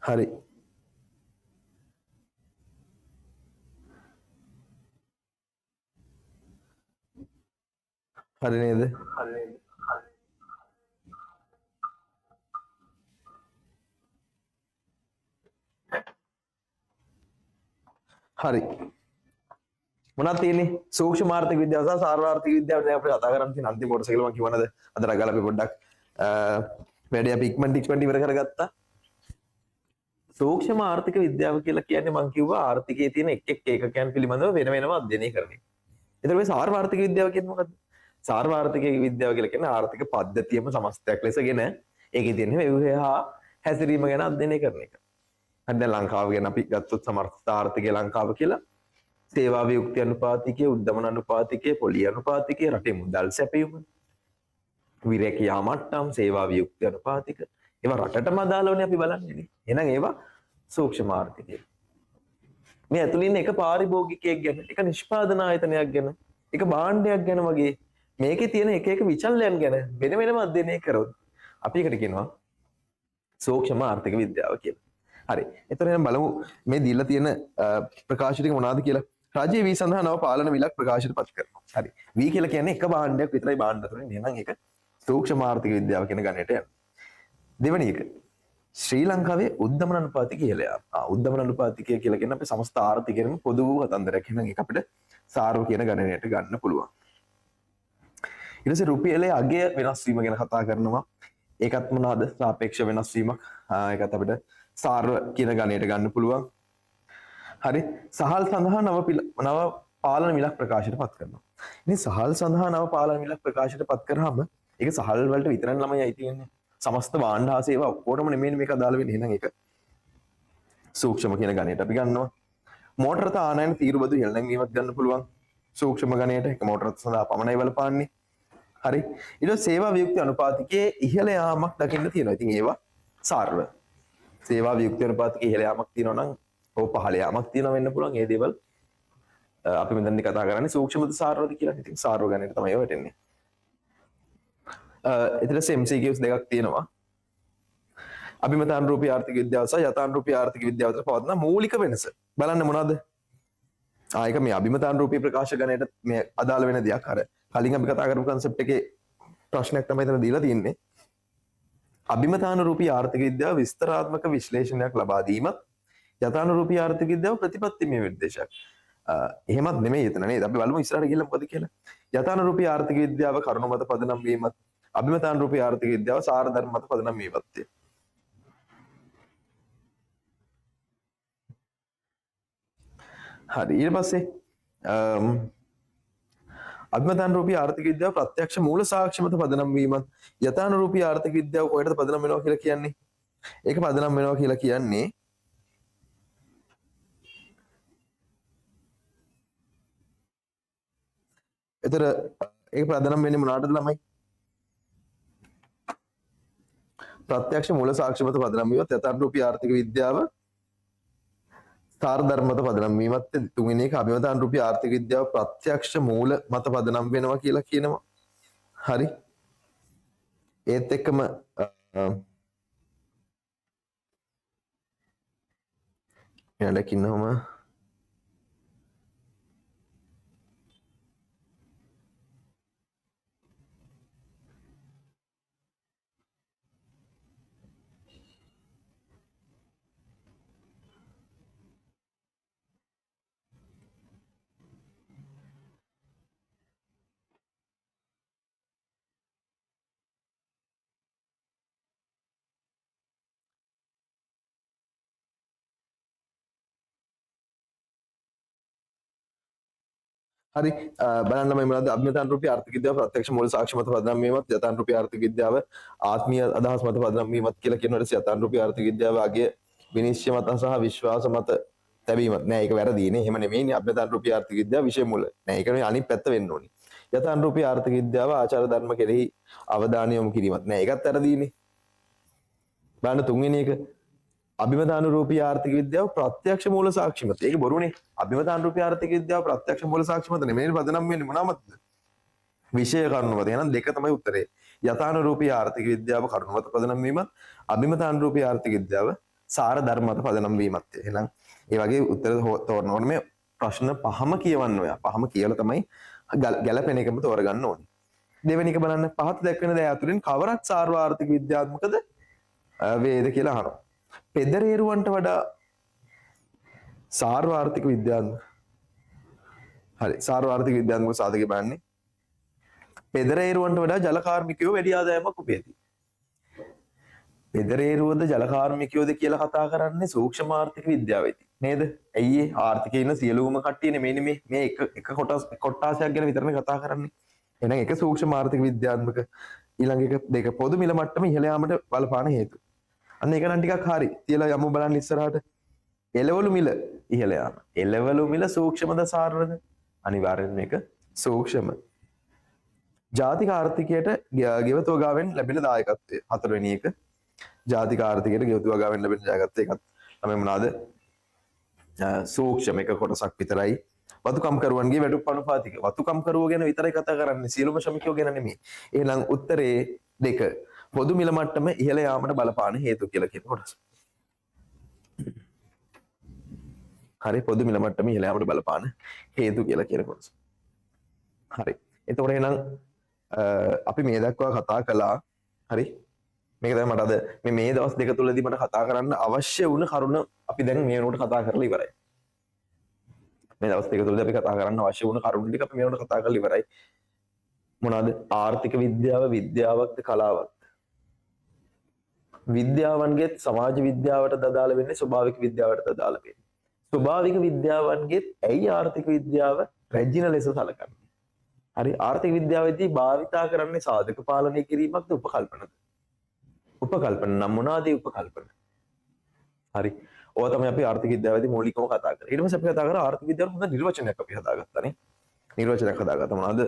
හරි. හරි නේද? හරි. මොනවද තියෙන්නේ? සූක්ෂම ආර්ථික විද්‍යාව සහ සාර්වාර්ථික විද්‍යාව දැන් අපිට කතා කරන්න තියෙන අන්තිම කොටස කියලා මම කියවනද? අද රගල අපි පොඩ්ඩක් වැඩි අපි ඉක්මනට ඉවර කරගත්තා. සූක්ෂම ආර්ථික විද්‍යාව කියලා කියන්නේ මම කිව්වා ආර්ථිකයේ තියෙන එක් එක් ඒකකයන් පිළිබඳව වෙන වෙනම අධ්‍යයනය කරන එක. ඒතර මේ සාර්වාර්ථික විද්‍යාව කියන්නේ මොකද්ද? සාර්වාර්ථික විද්‍යාව කියලා කියන්නේ ආර්ථික පද්ධතියම සමස්තයක් ලෙසගෙන ඒකේ තියෙන ව්‍යුහය හා හැසිරීම ගැන අධ්‍යයනය කරන එක. හරි දැන් ලංකාව ගැන අපි ගත්තොත් සමර්ථ ආර්ථිකය ලංකාව කියලා සේවා වියුක්ති අනුපාතිකය, උද්දමන අනුපාතිකය, පොලි අනුපාතිකය, රටේ මුදල් සැපයීම, විරැකියා මට්ටම්, සේවා වියුක්ති අනුපාතික ඒවා රටටම අදාළවනේ අපි බලන්නේ. එහෙනම් ඒවා සූක්ෂම ආර්ථිකය. මේ ඇතුළේ ඉන්න එක පාරිභෝගිකයෙක් ගැන, එක නිෂ්පාදන ආයතනයක් ගැන, එක භාණ්ඩයක් ගැන වගේ මේකේ තියෙන එක එක විචල්යන් ගැන වෙන වෙනම අධ්‍යයනය කරොත් අපි එකට කියනවා සූක්ෂම ආර්ථික විද්‍යාව කියලා. හරි. එතකොට එහෙනම් බලමු මේ දීලා තියෙන ප්‍රකාශ ටික මොනවද කියලා. රාජ්‍ය වී සඳහා නව පාලන මිලක් ප්‍රකාශයට පත් කරනවා. හරි. වී කියලා කියන්නේ එක භාණ්ඩයක් විතරයි භාණ්ඩ තුනේ. එහෙනම් ඒක සූක්ෂම ආර්ථික විද්‍යාව කියන ගණයට යනවා. දෙවෙනි එක ශ්‍රී ලංකාවේ උද්දමන අනුපාතිකය ඉහළ යාම. උද්දමන අනුපාතිකය කියලා කියන්නේ අපේ සමස්ත ආර්ථිකයේම පොදු වූ කතන්දරයක්. එහෙනම් ඒක අපිට සාර්ව කියන ගණනයට ගන්න පුළුවන්. ඊට පස්සේ රුපියලේ අගය වෙනස් වීම ගැන කතා කරනවා. ඒකත් මොනවාද? සාපේක්ෂ වෙනස් වීමක්. ඒකත් අපිට සාර්ව කියන ගණයට ගන්න පුළුවන්. හරි. සහල් සඳහා නව පාලන මිලක් ප්‍රකාශයට පත් කරනවා. ඉතින් සහල් සඳහා නව පාලන මිලක් ප්‍රකාශයට පත් කරාම ඒක සහල් වලට විතරක් ළමයි අයිති වෙන්නේ. සමස්ත භාණ්ඩ හා සේවා ඔක්කොටම නෙමෙයි මේක අදාළ වෙන්නේ. එහෙනම් ඒක සූක්ෂම කියන ගණයට අපි ගන්නවා. මෝටර රථ ආනයන තීරුබදු හෙළනැංවීමක් ගන්න පුළුවන්. සූක්ෂම ගණයට ඒක මෝටර රථ සඳහා පමණයි බලපාන්නේ. හරි. ඊට සේවා වියුක්ති අනුපාතිකයේ ඉහළ යාමක් දකින්න තියෙනවා. ඉතින් ඒවා සාර්ව. සේවා වියුක්ති අනුපාතිකයේ ඉහළ යාමක් තියෙනවා නම් ඔව් පහළ යාමක් තියෙනවා වෙන්න පුළුවන්. ඒ දේවල් අපි මෙතනදී කතා කරන්නේ සූක්ෂමද සාර්වද කියලා. ඉතින් සාර්ව ගණයට තමයි ඒවා වැටෙන්නේ. එතන MCQs දෙකක් තියෙනවා. අභිමතානුරූපී ආර්ථික විද්‍යාව සහ යථානුරූපී ආර්ථික විද්‍යාව අතර පවතින මූලික වෙනස බලන්න මොනවද? ඒක මේ අභිමතානුරූපී ප්‍රකාශ ගණයට මේ අදාළ වෙන දෙයක්. අර කලින් අපි කතා කරපු concept එකේ ප්‍රශ්නයක් තමයි එතන දීලා තියෙන්නේ. අභිමතානුරූපී ආර්ථික විද්‍යාව විස්තරාත්මක විශ්ලේෂණයක් ලබා දීමත් යථානුරූපී ආර්ථික විද්‍යාව ප්‍රතිපත්තිමය නිර්දේශයක්. එහෙමත් නෙමෙයි එතන නේද? අපි බලමු ඉස්සරහට ගිහලා මොකද කියලා. යථානුරූපී ආර්ථික විද්‍යාව කරුණු මත පදනම් වීමත් අභිමතානුරූපී ආර්ථික විද්‍යාව සාර ධර්ම මත පදනම් වීමත්ය. හරි. ඊට පස්සේ අභිමතානුරූපී ආර්ථික විද්‍යාව ප්‍රත්‍යක්ෂ මූල සාක්ෂි මත පදනම් වීමත් යථානුරූපී ආර්ථික විද්‍යාව කොහෙටද පදනම් වෙනවා කියලා කියන්නේ? ඒක පදනම් වෙනවා කියලා කියන්නේ එතර ඒක පදනම් වෙන්නේ මොනකටද ළමයි? ප්‍රත්‍යක්ෂ මූල සාක්ෂි මත පදනම් වීමත් යථානුරූපී ආර්ථික විද්‍යාව සාර ධර්ම මත පදනම් වීමත් තුන්වෙනි එක අභිමතානුරූපී ආර්ථික විද්‍යාව ප්‍රත්‍යක්ෂ මූල මත පදනම් වෙනවා කියලා කියනවා. හරි. ඒත් එක්කම එයාලක් ඉන්නවම හරි බලන්න මේ මොනවද අභිමතානුරූපී ආර්ථික විද්‍යාව ප්‍රත්‍යක්ෂ මූල සාක්ෂි මත පදනම් වීමත් යථානුරූපී ආර්ථික විද්‍යාව ආත්මීය අදහස් මත පදනම් වීමත් කියලා කියනකොට යථානුරූපී ආර්ථික විද්‍යාව අගය විනිශ්චය මත සහ විශ්වාස මත තැබීමත් නෑ ඒක වැරදිනේ. එහෙම නෙමෙයිනේ අභිමතානුරූපී ආර්ථික විද්‍යාව විෂය මූල නෑ. ඒක නෙවෙයි අනිත් පැත්ත වෙන්න ඕනේ. යථානුරූපී ආර්ථික විද්‍යාව ආචාර ධර්ම කෙරෙහි අවධානය යොමු කිරීමත් නෑ. ඒකත් වැරදිනේ. බලන්න තුන්වෙනි එක අභිමතානුරූපී ආර්ථික විද්‍යාව ප්‍රත්‍යක්ෂ මූල සාක්ෂි මත. ඒක බොරුනේ. අභිමතානුරූපී ආර්ථික විද්‍යාව ප්‍රත්‍යක්ෂ මූල සාක්ෂි මත නෙමෙයි පදනම් වෙන්නේ මොනවාමත්ද? විෂය කරුණුවත. එහෙනම් දෙක තමයි උත්තරේ. යථානුරූපී ආර්ථික විද්‍යාව කරුණුවත පදනම් වීමත්, අභිමතානුරූපී ආර්ථික විද්‍යාව සාර ධර්ම මත පදනම් වීමත්. එහෙනම් ඒ වගේ උත්තර තෝරනකොට මේ ප්‍රශ්න පහම කියවන්න ඔයා. පහම කියලා තමයි ගැළපෙන එකම තෝරගන්න ඕනේ. දෙවෙනි එක බලන්න, පහත දැක්වෙන දෑ අතුරින් කවරක් සාර්ව ආර්ථික විද්‍යාත්මකද වේද කියලා අහනවා. පෙදරේරුවන්ට වඩා සාර්ව ආර්ථික විද්‍යාත්මක, හරි, සාර්ව ආර්ථික විද්‍යාත්මක සාධක බලන්නේ පෙදරේරුවන්ට වඩා ජල කාර්මිකයෝ වැඩි ආදායමක් උපයති. පෙදරේරුවද ජල කාර්මිකයෝද කියලා කතා කරන්නේ සූක්ෂම ආර්ථික විද්‍යාවේදී නේද? ඇයි ඒ ආර්ථිකයේ ඉන්න සියලුම කට්ටිය නෙමෙයි මේ එක කොටාසයක් ගැන විතරනේ කතා කරන්නේ. එහෙනම් එක සූක්ෂම ආර්ථික විද්‍යාත්මක, ඊළඟ එක දෙක පොදු මිල මට්ටම ඉහළ යාමට බලපාන හේතු. අන්න ඒක නම් ටිකක් හරි. තියලා යමු බලන්න ඉස්සරහට. එළවලු මිල ඉහළ යාම. එළවලු මිල සූක්ෂමද සාර්වද? අනිවාර්යෙන් මේක සූක්ෂම. ජාතික ආර්ථිකයට ගෙවතුවගාවෙන් ලැබෙන දායකත්වය හතරවෙනි එක. ජාතික ආර්ථිකයට ගෙවතුවගාවෙන් ලැබෙන දායකත්වය එකත් තමයි මොනවාද? සූක්ෂම එක කොටසක් විතරයි. වතුකම්කරුවන්ගේ වැඩුප් අනුපාතික. වතුකම්කරුවෝ ගැන විතරයි කතා කරන්නේ, සියලුම ශ්‍රමිකයෝ ගැන නෙමෙයි. එහෙනම් උත්තරේ දෙක. පොදු මිල මට්ටම ඉහළ යාමට බලපාන හේතු කියලා කියන කොටස. හරි, පොදු මිල මට්ටම ඉහළ යාමට බලපාන හේතු කියලා කියන කොටස. හරි. එතකොට එහෙනම් අපි මේ දක්වා කතා කළා. හරි. මේක තමයි මට අද මේ දවස් දෙක තුලදී මට කතා කරන්න අවශ්‍ය වුණ කරුණ අපි දැන් මේ වෙනකොට කතා කරලා ඉවරයි. මේ දවස් දෙක තුලදී අපි කතා කරන්න අවශ්‍ය වුණ කරුණු ටික අපි මේ වෙනකොට කතා කරලා ඉවරයි. මොනවාද? ආර්ථික විද්‍යාව විද්‍යාවක්ද කලාවක්ද? විද්‍යාවන්ගේ සමාජ විද්‍යාවට අදාළ වෙන්නේ ස්වභාවික විද්‍යාවට අදාළ වෙන්නේ. ස්වභාවික විද්‍යාවන්ගේ ඇයි ආර්ථික විද්‍යාව රැජින ලෙස සැලකන්නේ? හරි, ආර්ථික විද්‍යාවේදී භාවිතා කරන්නේ සාධක පාලනය කිරීමක්ද උපකල්පනද? උපකල්පන නම් මොනවාද උපකල්පන? හරි. ඔය තමයි අපි ආර්ථික විද්‍යාවේදී මූලිකව කතා කරන්නේ. ඊට පස්සේ අපි කතා කරා ආර්ථික විද්‍යාවේ හොඳ නිර්වචනයක් අපි හදාගත්තානේ. නිර්වචනයක් හදාගත්තා. මොනවාද?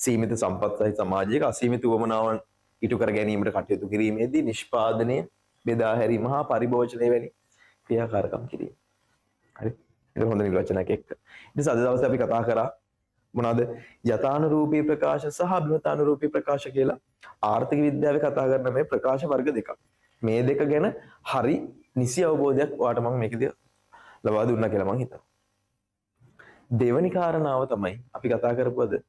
සීමිත සම්පත් සහිත සමාජයක අසීමිත උවමනාවන් ඉටු කර ගැනීමට කටයුතු කිරීමේදී නිෂ්පාදනය, බෙදා හැරීම හා පරිභෝජනය වැනි ක්‍රියාකාරකම් කිරීම. හරි. ඒක හොඳ නිර්වචනයක් එක්ක. ඊට පස්සේ අද දවසේ අපි කතා කරා මොනවාද? යථානුරූපී ප්‍රකාශ සහ අභිමතානුරූපී ප්‍රකාශ කියලා ආර්ථික විද්‍යාවේ කතා කරන මේ ප්‍රකාශ වර්ග දෙකක්. මේ දෙක ගැන හරි නිසි අවබෝධයක් ඔයාලට මම මේකදී ලබා දුන්නා කියලා මම හිතනවා. දෙවැනි කාරණාව තමයි අපි කතා කරපුවද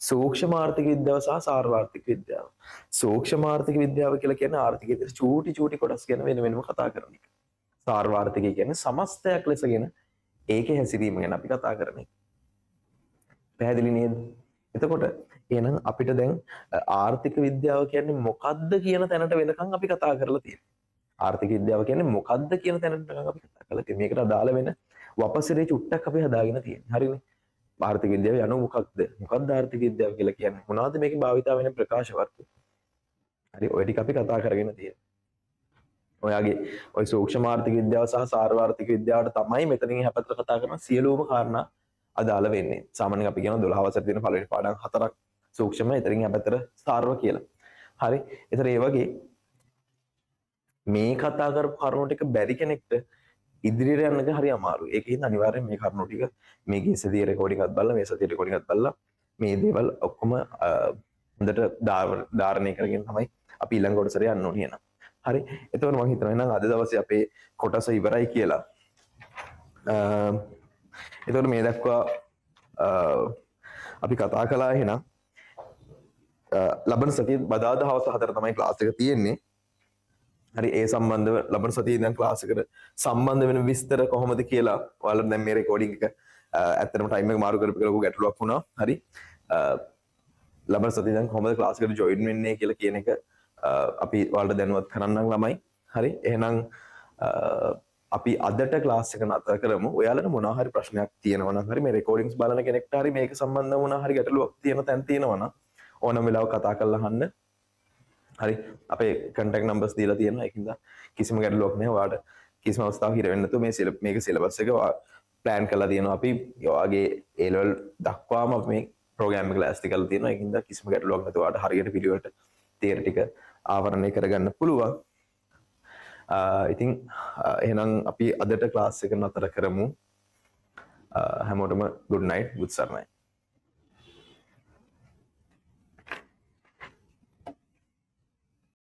සූක්ෂම ආර්ථික විද්‍යාව සහ සාර්ව ආර්ථික විද්‍යාව. සූක්ෂම ආර්ථික විද්‍යාව කියලා කියන්නේ ආර්ථිකයේ චූටි කොටස් ගැන වෙනම කතා කරන එක. සාර්ව ආර්ථිකය කියන්නේ සමස්තයක් ලෙසගෙන ඒකේ හැසිරීම ගැන අපි කතා කරන එක. පැහැදිලි නේද? එතකොට එහෙනම් අපිට දැන් ආර්ථික විද්‍යාව කියන්නේ මොකද්ද කියන තැනට වෙනකන් අපි කතා කරලා තියෙනවා. ආර්ථික විද්‍යාව කියන්නේ මොකද්ද කියන තැනට අපි කතා කරලා තියෙනවා. මේකට අදාළ වෙන වපසිරේ චුට්ටක් අපි හදාගෙන තියෙනවා. හරිනේ. ආර්ථික විද්‍යාව යනු මොකක්ද? මොකක්ද ආර්ථික විද්‍යාව කියලා කියන්නේ? මොනවද මේකේ භාවිතා වෙන ප්‍රකාශ වර්ග? හරි, ඔය ටික අපි කතා කරගෙන තියෙනවා. ඔයාගේ ඔය සූක්ෂම ආර්ථික විද්‍යාව සහ සාර්ව ආර්ථික විද්‍යාවට තමයි මෙතනින් එහා පැත්තට කතා කරන සියලුම කාරණා අදාළ වෙන්නේ. සාමාන්‍යයෙන් අපි කියන 12 වසරේ තියෙන පළවෙනි පාඩම් හතරක් සූක්ෂම, එතනින් එහා පැත්තට සාර්ව කියලා. හරි. ඒතර ඒ වගේ මේ කතා කරපු කරුණු ටික බැරි කෙනෙක්ට ඉදිරියට යන්න එක හරි අමාරුයි. ඒකෙන් අනිවාර්යෙන් මේ කරුණු ටික මේකේ සතිය රෙකෝඩින් එකත් බලලා මේ සතිය රෙකෝඩින් එකත් බලලා මේ දේවල් ඔක්කොම හොඳට ධාරණය කරගෙන තමයි අපි ඊළඟ කොටසට යන්න ඕනේ නේද? හරි. එතකොට මම හිතනවා එහෙනම් අද දවසේ අපේ කොටස ඉවරයි කියලා. එතකොට මේ දක්වා අපි කතා කළා එහෙනම් ලබන සතියේ බදාදා හවස 4 තමයි ක්ලාස් එක තියෙන්නේ. හරි, ඒ සම්බන්ධව ලබන සතියේ ඉඳන් ක්ලාස් එකට සම්බන්ධ වෙන විස්තර කොහොමද කියලා ඔයාලට දැන් මේ රෙකෝඩින් එක ඇත්තටම ටයිම් එක මාරු කරපු ලොකු ගැටලුවක් වුණා. හරි. ලබන සතියේ ඉඳන් කොහොමද ක්ලාස් එකට ජොයින් වෙන්නේ කියලා කියන එක අපි ඔයාලට දැනුවත් කරන්නම් ළමයි. හරි. එහෙනම් අපි අදට ක්ලාස් එක නතර කරමු. ඔයාලට මොනවා හරි ප්‍රශ්නයක් තියෙනවා නම් හරි මේ රෙකෝඩින්ග්ස් බලන කෙනෙක්ට හරි මේක සම්බන්ධව මොනවා හරි ගැටලුවක් තියෙන තැන් තියෙනවා නම් ඕනම වෙලාවක කතා කරලා අහන්න. හරි, අපේ කන්ටැක්ට් නම්බර්ස් දීලා තියෙනවා. ඒකින්ද කිසිම ගැටලුවක් නැහැ. ඔයාලට කිසිම අවස්ථාවක හිර වෙන්න නැතුව මේක සිලබස් එක ප්ලෑන් කරලා තියෙනවා. අපි ඔයාගේ A level දක්වාම අපි මේ ප්‍රෝග්‍රෑම් එක ලෑස්ති කරලා තියෙනවා. ඒකින්ද කිසිම ගැටලුවක් නැතුව ඔයාලට හරියට පිළිවෙලට තේර ටික ආවරණය කරගන්න පුළුවන්. ඉතින් එහෙනම් අපි අදට ක්ලාස් එක නතර කරමු. හැමෝටම good night, good සර්ණයි.